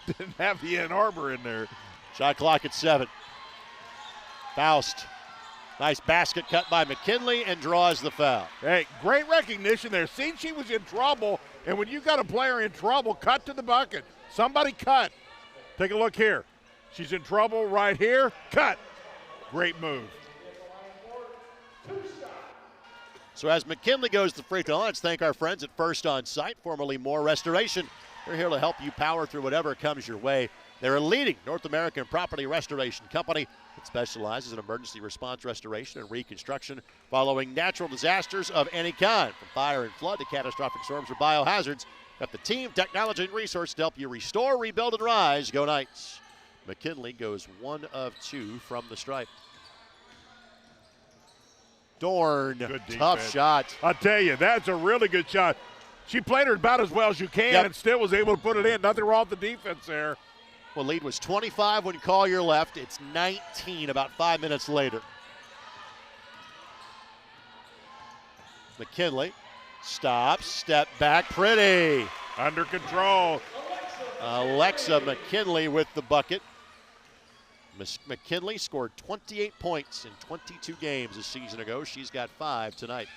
Didn't have the Ann Arbor in there. Shot clock at 7. Faust. Nice basket cut by McKinley and draws the foul. Hey, great recognition there. Seen she was in trouble, and when you got a player in trouble, cut to the bucket. Somebody cut. Take a look here. She's in trouble right here. Cut. Great move. So as McKinley goes to free throw, let's thank our friends at First On Site, formerly Moore Restoration. They're here to help you power through whatever comes your way. They're a leading North American property restoration company that specializes in emergency response restoration and reconstruction following natural disasters of any kind, from fire and flood to catastrophic storms or biohazards. Got the team, technology, and resources to help you restore, rebuild, and rise. Go Knights. McKinley goes 1 of 2 from the stripe. Dorn, tough shot. I'll tell you, that's a really good shot. She played her about as well as you can and still was able to put it in. Nothing wrong with the defense there. Well, lead was 25 when Collier left. It's 19 about 5 minutes later. McKinley stops, step back, pretty. Under control. Alexa McKinley with the bucket. McKinley scored 28 points in 22 games a season ago. She's got 5 tonight.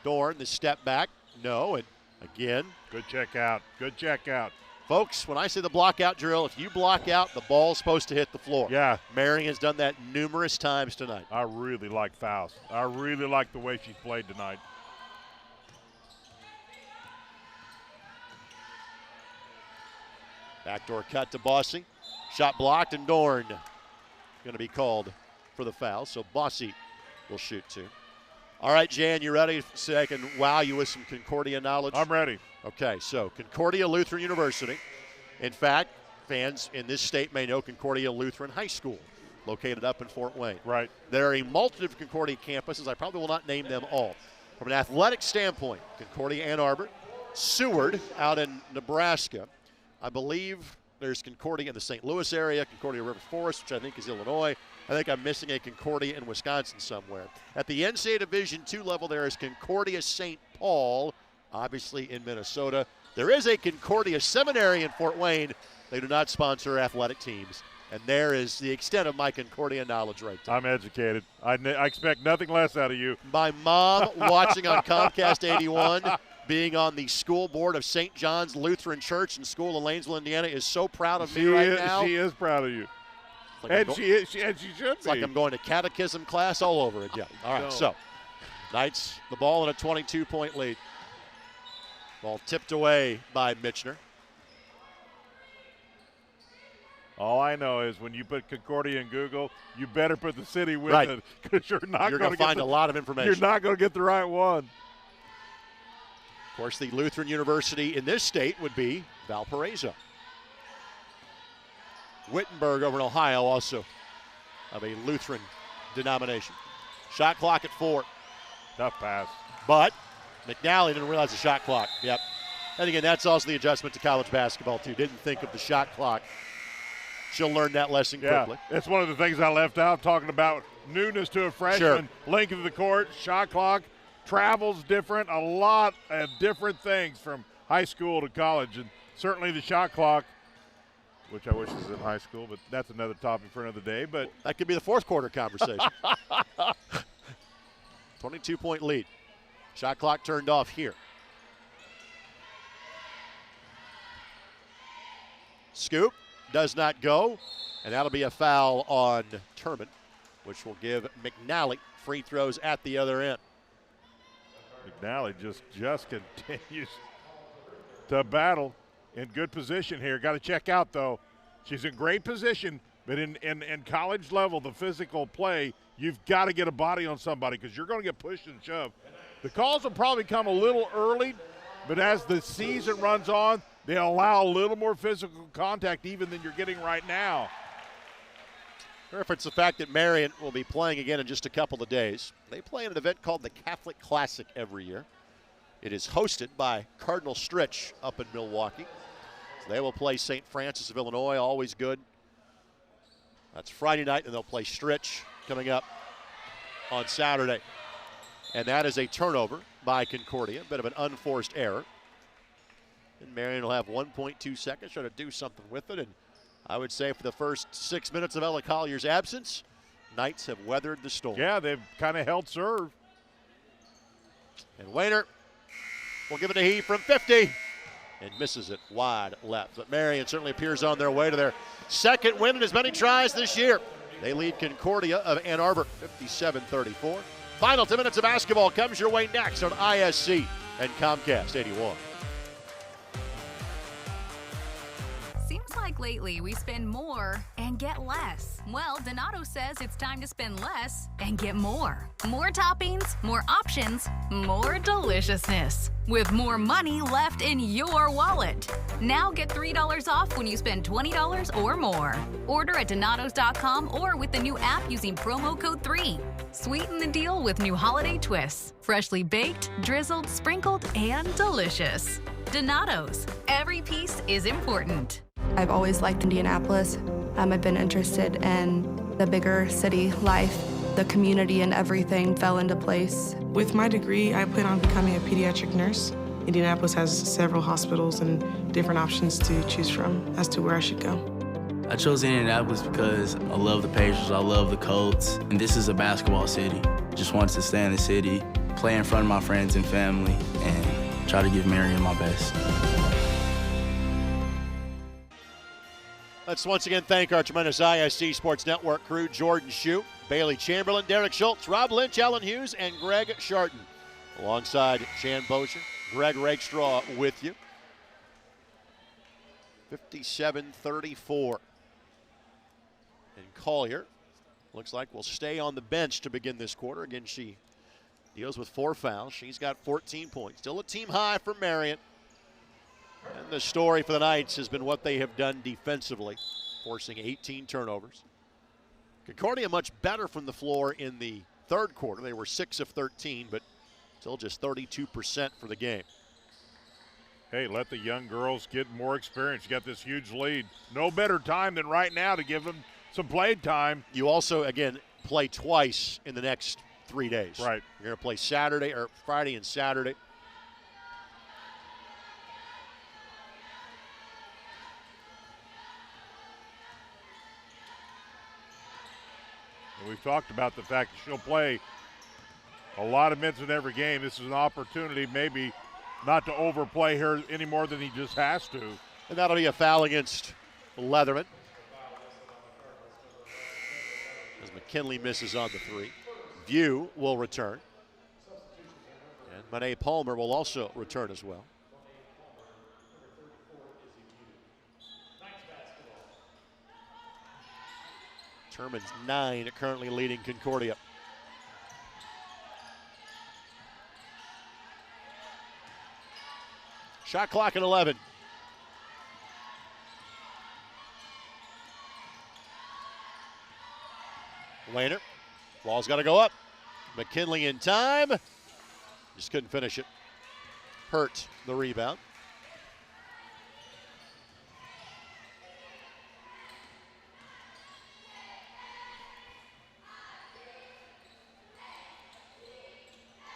Dorn, the step back, no, and again. Good check out, good check out. Folks, when I say the block out drill, if you block out, the ball's supposed to hit the floor. Yeah. Marian has done that numerous times tonight. I really like Faust. I really like the way she's played tonight. Backdoor cut to Bossy. Shot blocked, and Dorn going to be called for the foul. So Bossy will shoot 2. All right, Jan, you ready so I can wow you with some Concordia knowledge? I'm ready. Okay, so Concordia Lutheran University. In fact, fans in this state may know Concordia Lutheran High School, located up in Fort Wayne. Right. There are a multitude of Concordia campuses. I probably will not name them all. From an athletic standpoint, Concordia Ann Arbor, Seward out in Nebraska. I believe there's Concordia in the St. Louis area, Concordia River Forest, which I think is Illinois. I think I'm missing a Concordia in Wisconsin somewhere. At the NCAA Division II level, there is Concordia St. Paul, obviously in Minnesota. There is a Concordia Seminary in Fort Wayne. They do not sponsor athletic teams. And there is the extent of my Concordia knowledge right there. I'm educated. I expect nothing less out of you. My mom watching on Comcast 81, being on the school board of St. John's Lutheran Church and School in Lanesville, Indiana, is so proud of me right now. She is proud of you. Like she should be. It's like I'm going to catechism class all over again. All right, so Knights, the ball in a 22-point lead. Ball tipped away by Mitchner. All I know is when you put Concordia in Google, you better put the city with right. it, because you're going to find a lot of information. You're not going to get the right one. Of course, the Lutheran University in this state would be Valparaiso. Wittenberg over in Ohio, also of a Lutheran denomination. Shot clock at 4. Tough pass. But McNally didn't realize the shot clock. Yep. And again, that's also the adjustment to college basketball, too. Didn't think of the shot clock. She'll learn that lesson quickly. It's one of the things I left out, talking about newness to a freshman, length of the court, shot clock, travel's different, a lot of different things from high school to college. And certainly the shot clock, which I wish was in high school, but that's another topic for another day. But that could be the fourth quarter conversation. 22-point lead. Shot clock turned off here. Scoop does not go, and that'll be a foul on Turman, which will give McNally free throws at the other end. McNally just continues to battle. In good position here. Got to check out, though. She's in great position, but in college level, the physical play, you've got to get a body on somebody because you're going to get pushed and shoved. The calls will probably come a little early, but as the season runs on, they allow a little more physical contact even than you're getting right now. Or if it's the fact that Marian will be playing again in just a couple of days. They play in an event called the Catholic Classic every year. It is hosted by Cardinal Stritch up in Milwaukee. So they will play St. Francis of Illinois, always good. That's Friday night, and they'll play Stritch coming up on Saturday. And that is a turnover by Concordia, a bit of an unforced error. And Marian will have 1.2 seconds, try to do something with it. And I would say for the first 6 minutes of Ella Collier's absence, Knights have weathered the storm. Yeah, they've kind of held serve. And Wayner will give it a he from 50 and misses it wide left. But Marian certainly appears on their way to their second win in as many tries this year. They lead Concordia of Ann Arbor 57-34. Final 10 minutes of basketball comes your way next on ISC and Comcast 81. Seems like lately we spend more and get less. Well, Donato says it's time to spend less and get more. More toppings, more options, more deliciousness. With more money left in your wallet. Now get $3 off when you spend $20 or more. Order at Donatos.com or with the new app using promo code 3. Sweeten the deal with new holiday twists. Freshly baked, drizzled, sprinkled, and delicious. Donatos. Every piece is important. I've always liked Indianapolis. I've been interested in the bigger city life. The community and everything fell into place. With my degree, I plan on becoming a pediatric nurse. Indianapolis has several hospitals and different options to choose from as to where I should go. I chose Indianapolis because I love the Pacers, I love the Colts, and this is a basketball city. Just wanted to stay in the city, play in front of my friends and family, and try to give Marian my best. Let's once again thank our tremendous ISC Sports Network crew, Jordan Shue, Bailey Chamberlain, Derek Schultz, Rob Lynch, Alan Hughes, and Greg Sharton. Alongside Chan Bozier, Greg Rakestraw with you. 57-34. And Collier looks like will stay on the bench to begin this quarter. Again, she deals with 4 fouls. She's got 14 points. Still a team high for Marian. And the story for the Knights has been what they have done defensively, forcing 18 turnovers. Concordia much better from the floor in the third quarter. They were 6 of 13, but still just 32% for the game. Hey, let the young girls get more experience. You got this huge lead. No better time than right now to give them some play time. You also, again, play twice in the next 3 days. Right. You're going to play Saturday or Friday and Saturday. And we've talked about the fact that she'll play a lot of minutes in every game. This is an opportunity maybe not to overplay her any more than he just has to. And that'll be a foul against Leatherman. As McKinley misses on the 3. View will return. And Monet Palmer will also return as well. Terman's 9 currently leading Concordia. Shot clock at 11. Wayner. Ball's got to go up. McKinley in time. Just couldn't finish it. Hurt the rebound.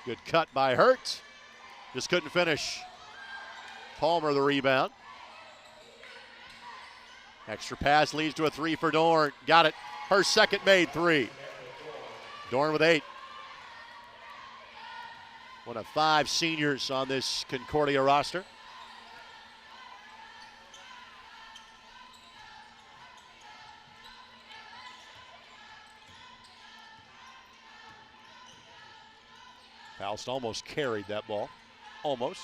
Good cut by Hurt. Just couldn't finish. Palmer the rebound. Extra pass leads to a 3 for Dorn. Got it. Her second made 3. Dorn with 8. One of 5 seniors on this Concordia roster. Faust almost carried that ball. Almost.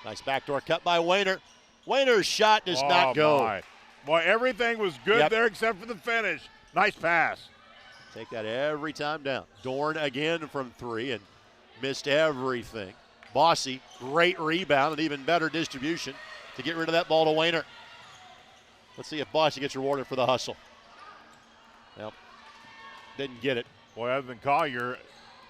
Nice backdoor cut by Wayner. Wayner's shot does not go. My. Boy, everything was good there except for the finish. Nice pass. Take that every time down. Dorn again from 3 and missed everything. Bossy, great rebound and even better distribution to get rid of that ball to Wayner. Let's see if Bossy gets rewarded for the hustle. Well, didn't get it. Boy, other than Collier,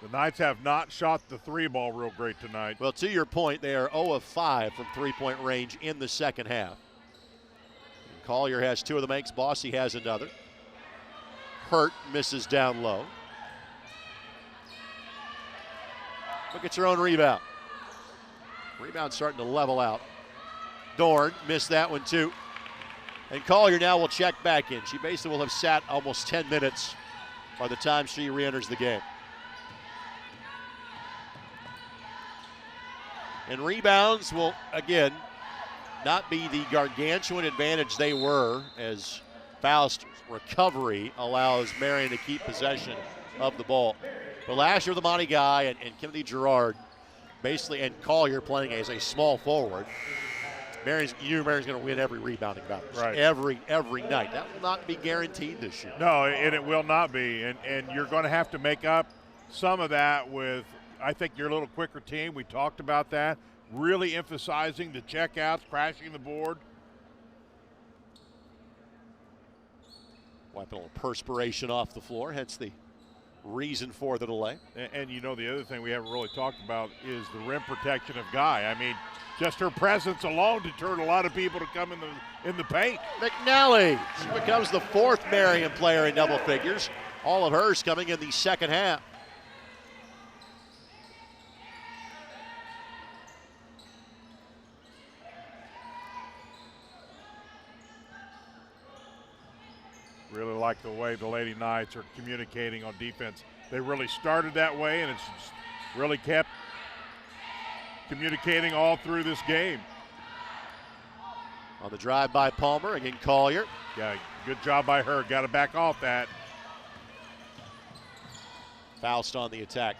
the Knights have not shot the 3 ball real great tonight. Well, to your point, they are 0 of 5 from three-point range in the second half. And Collier has 2 of the makes. Bossy has another. Hurt misses down low. Look at your own rebound. Rebound starting to level out. Dorn missed that one too. And Collier now will check back in. She basically will have sat almost 10 minutes by the time she re-enters the game. And rebounds will, again, not be the gargantuan advantage they were, as Faust's recovery allows Marian to keep possession of the ball. But last year, the Monty Guy and Kennedy Gerard, basically, and Collier playing as a small forward, Marian's going to win every rebounding battle. Right. Every night. That will not be guaranteed this year. No, and it will not be. And you're going to have to make up some of that with, I think, your little quicker team. We talked about that. Really emphasizing the checkouts, crashing the board. Wiping a little perspiration off the floor, hence the reason for the delay. And you know, the other thing we haven't really talked about is the rim protection of Guy. I mean, just her presence alone deterred a lot of people to come in the paint. McNally, she becomes the 4th Marian player in double figures. All of hers coming in the second half. Really like the way the Lady Knights are communicating on defense. They really started that way, and it's just really kept communicating all through this game. On the drive by Palmer, again Collier. Yeah, good job by her. Got to back off that. Faust on the attack.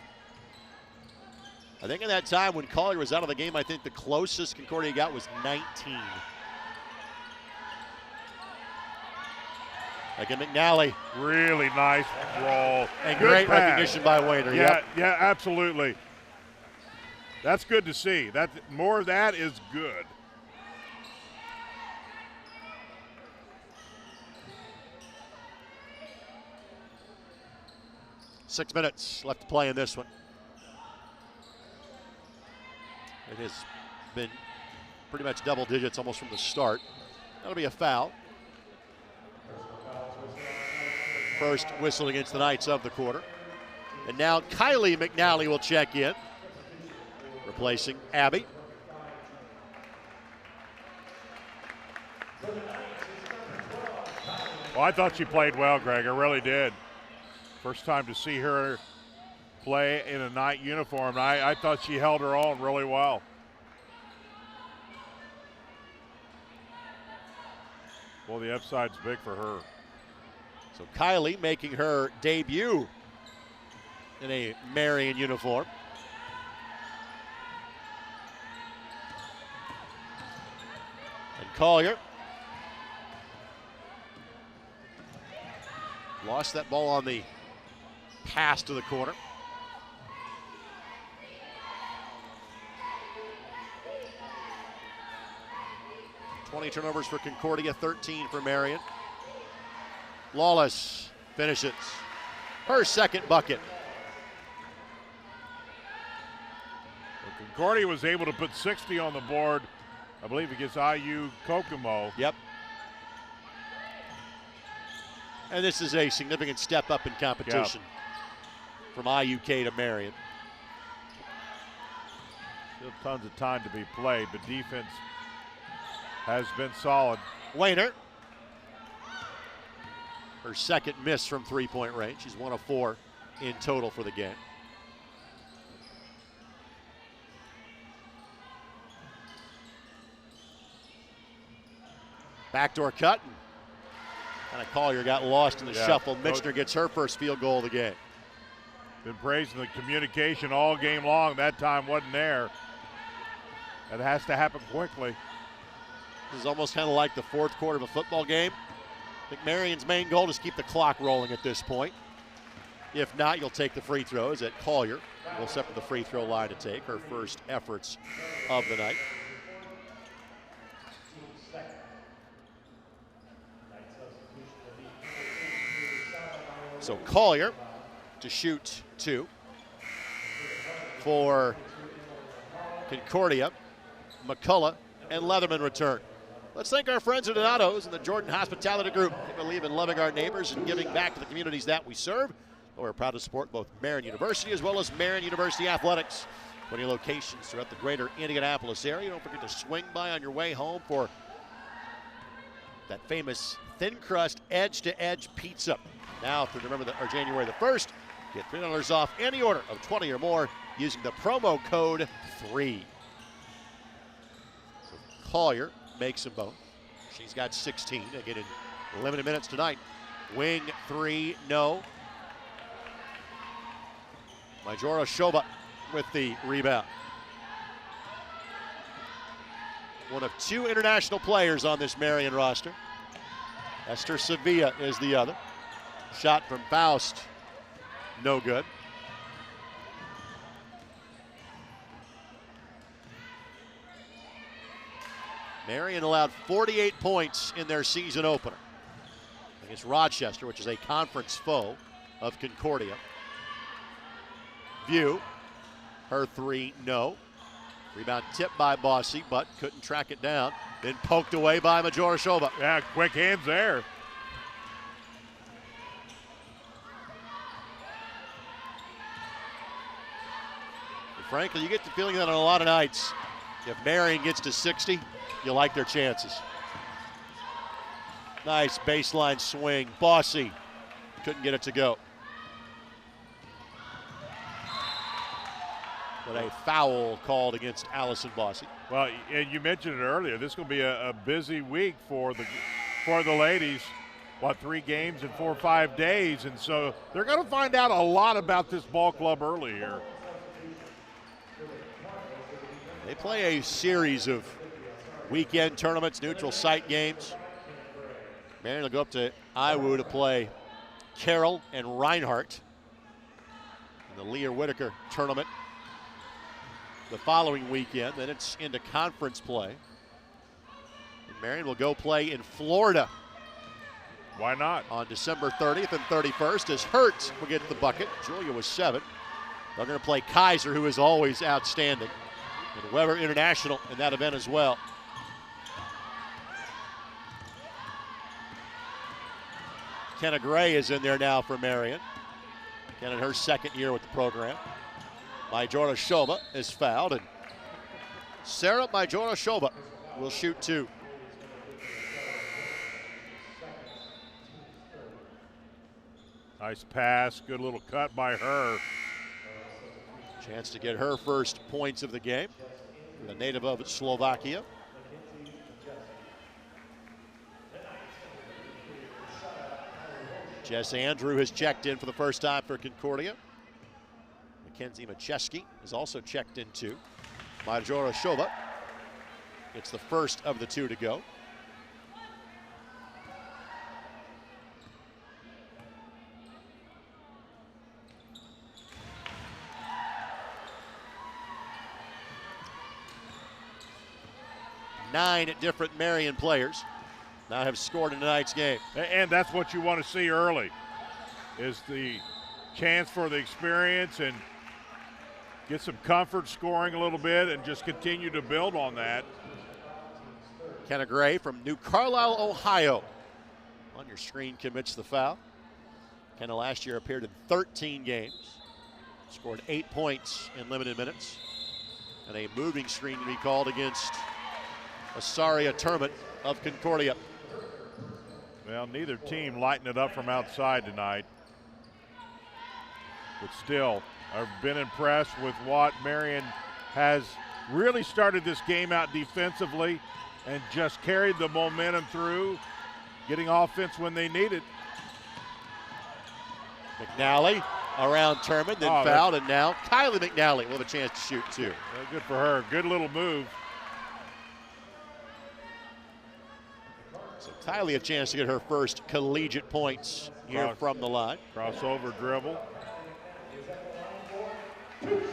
I think in that time when Collier was out of the game, I think the closest Concordia got was 19. Again, McNally. Really nice roll. And good great pass. recognition by Wainer. Yeah, yeah, absolutely. That's good to see. More of that is good. Six minutes left to play in this one. It has been pretty much double digits almost from the start. That'll be a foul. First whistle against the Knights of the quarter. And now Kylie McNally will check in, replacing Abby. Well, I thought she played well, Greg. I really did. First time to see her play in a Knight uniform. I thought she held her own really well. Well, the upside's big for her. So Kylie making her debut in a Marian uniform. And Collier lost that ball on the pass to the corner. $20 turnovers for Concordia, 13 for Marian. Lawless finishes her second bucket. Well, Concordia was able to put 60 on the board, I believe, against IU Kokomo. Yep. And this is a significant step up in competition from IUK to Marian. Still tons of time to be played, but defense has been solid. Wainer. Her second miss from three-point range. She's 1 of 4 in total for the game. Backdoor cut. And Collier got lost in the shuffle. Mitchner gets her first field goal of the game. Been praising the communication all game long. That time wasn't there. That has to happen quickly. This is almost kind of like the fourth quarter of a football game. I think Marion's main goal is keep the clock rolling at this point. If not, you'll take the free throws at Collier. Will step to the free throw line to take her first efforts of the night. So Collier to shoot 2 for Concordia. McCullough and Leatherman return. Let's thank our friends at Donato's and the Jordan Hospitality Group. They believe in loving our neighbors and giving back to the communities that we serve. We're proud to support both Marian University as well as Marian University Athletics. 20 locations throughout the greater Indianapolis area. Don't forget to swing by on your way home for that famous thin crust edge-to-edge pizza. Now through January the 1st, get $3 off any order of 20 or more using the promo code 3. So Collier makes them both. She's got 16 again in limited minutes tonight. Wing 3, no. Majora Shoba with the rebound. One of 2 international players on this Marian roster. Esther Sevilla is the other. Shot from Faust, no good. Marian allowed 48 points in their season opener against Rochester, which is a conference foe of Concordia. view. Her three, no. Rebound tipped by Bossy, but couldn't track it down. Then poked away by Majorashova. Yeah, quick hands there. Frankly, you get the feeling that on a lot of nights, if Marian gets to 60, you like their chances. Nice baseline swing. Bossy couldn't get it to go. But a foul called against Allison Bossy. Well, and you mentioned it earlier. This will be a busy week for the ladies. What, 3 games in 4 or 5 days, and so they're going to find out a lot about this ball club early here. They play a series of weekend tournaments, neutral site games. Marian will go up to Iowa to play Carroll and Reinhardt in the Leah Whitaker tournament the following weekend. Then it's into conference play. And Marian will go play in Florida. Why not? On December 30th and 31st as Hurt will get the bucket. Julia was 7. They're going to play Kaiser, who is always outstanding. And Weber International in that event as well. Kenna Gray is in there now for Marian. Kenna in her second year with the program. Majorashova is fouled, and Sarah Majorashova will shoot 2. Nice pass, good little cut by her. Chance to get her first points of the game. The native of Slovakia. Jess Andrew has checked in for the first time for Concordia. Mackenzie Macheski is also checked in too. Majorashova. It's the first of the 2 to go. Nine different Marian players now have scored in tonight's game. And that's what you want to see early, is the chance for the experience and get some comfort scoring a little bit and just continue to build on that. Kenna Gray from New Carlisle, Ohio. On your screen commits the foul. Kenna last year appeared in 13 games, scored 8 points in limited minutes, and a moving screen to be called against Asaria Turman of Concordia. Well, neither team lighting it up from outside tonight. But still, I've been impressed with what Marian has really started this game out defensively and just carried the momentum through, getting offense when they need it. McNally around Turman, then fouled, and now Kylie McNally will have a chance to shoot 2. Well, good for her. Good little move. So Kylie a chance to get her first collegiate points here from the line. Crossover dribble. Let's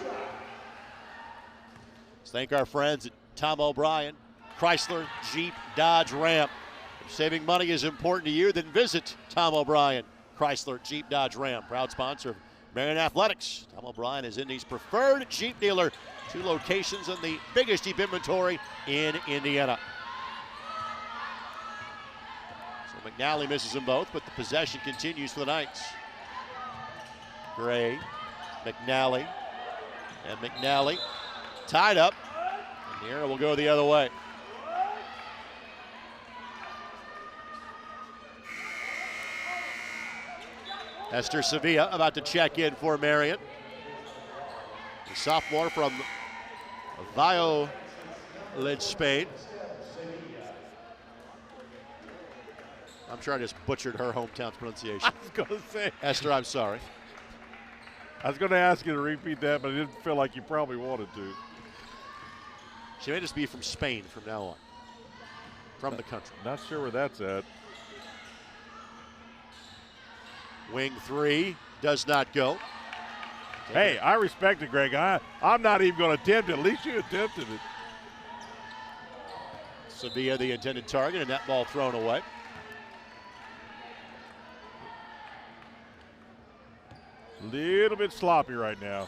thank our friends at Tom O'Brien, Chrysler, Jeep, Dodge, Ram. If saving money is important to you, then visit Tom O'Brien, Chrysler, Jeep, Dodge, Ram. Proud sponsor of Marian Athletics. Tom O'Brien is Indy's preferred Jeep dealer. 2 locations and the biggest Jeep inventory in Indiana. So McNally misses them both, but the possession continues for the Knights. Gray, McNally, and McNally tied up, and the arrow will go the other way. Esther Sevilla about to check in for Marian. The sophomore from Valladolid, Spain. I'm sure I just butchered her hometown's pronunciation. I was going to say. Esther, I'm sorry. I was going to ask you to repeat that, but I didn't feel like you probably wanted to. She may just be from Spain from now on. From the country. Not sure where that's at. Wing 3 does not go. Hey, I respect it, Greg. I'm not even going to attempt it. At least you attempted it. Sevilla the intended target, and that ball thrown away. Little bit sloppy right now.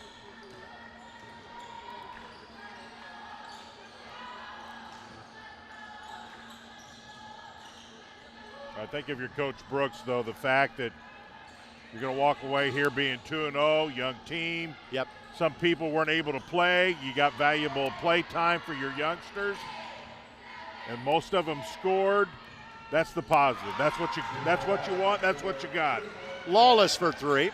I think if you're Coach Brooks, though, the fact that you're going to walk away here being 2-0, young team. Yep. Some people weren't able to play. You got valuable play time for your youngsters, and most of them scored. That's the positive. That's what you want. That's what you got. Lawless for 3.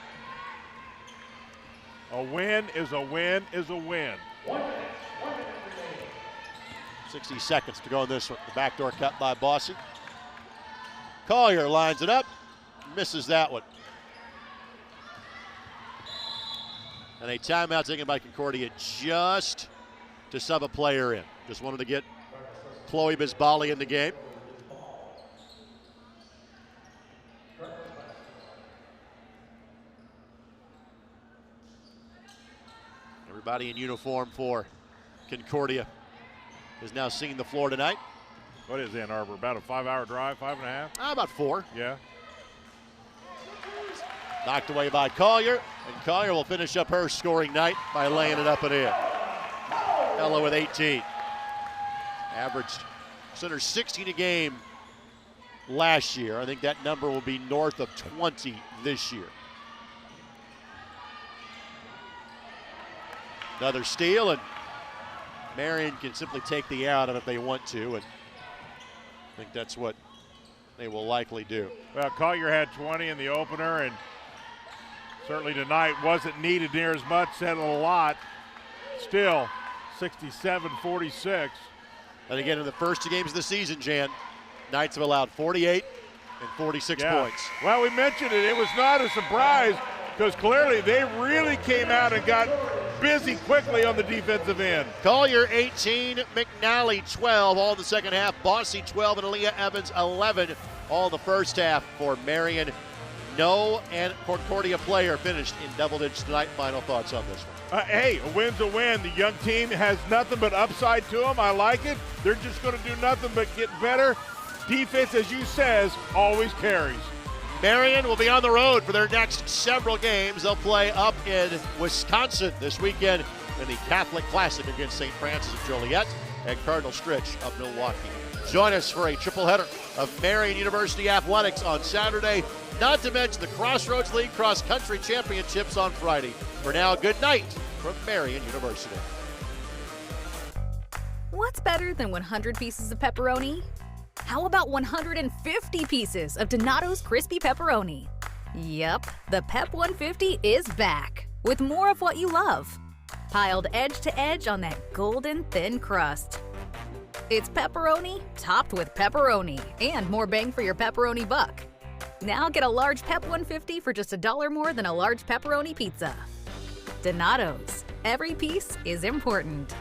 A win is a win is a win. 60 seconds to go in this one. The backdoor cut by Bossy. Collier lines it up, misses that one. And a timeout taken by Concordia just to sub a player in. Just wanted to get Chloe Bisbali in the game. Everybody in uniform for Concordia has now seen the floor tonight. What is Ann Arbor? About a 5-hour drive, 5.5? About 4. Yeah. Knocked away by Collier, and Collier will finish up her scoring night by laying it up and in. Ella with 18. Averaged center 16 a game last year. I think that number will be north of 20 this year. Another steal, and Marian can simply take the out of it if they want to, and I think that's what they will likely do. Well, Collier had 20 in the opener, and certainly tonight wasn't needed near as much, said a lot. Still, 67-46. And again, in the first 2 games of the season, Jan, Knights have allowed 48 and 46 points. Well, we mentioned it. It was not a surprise because clearly they really came out and got busy quickly on the defensive end. Collier 18, McNally 12, all in the second half. Bossy 12 and Aaliyah Evans 11, all in the first half for Marian. No and Concordia player finished in double digits tonight. Final thoughts on this one. Hey, a win's a win. The young team has nothing but upside to them. I like it. They're just going to do nothing but get better. Defense, as you says, always carries. Marian will be on the road for their next several games. They'll play up in Wisconsin this weekend in the Catholic Classic against St. Francis of Joliet and Cardinal Stritch of Milwaukee. Join us for a triple header of Marian University athletics on Saturday, not to mention the Crossroads League Cross Country Championships on Friday. For now, good night from Marian University. What's better than 100 pieces of pepperoni? How about 150 pieces of Donato's Crispy Pepperoni? Yep, the Pep 150 is back with more of what you love, piled edge to edge on that golden thin crust. It's pepperoni topped with pepperoni and more bang for your pepperoni buck. Now get a large Pep 150 for just $1 more than a large pepperoni pizza. Donato's, every piece is important.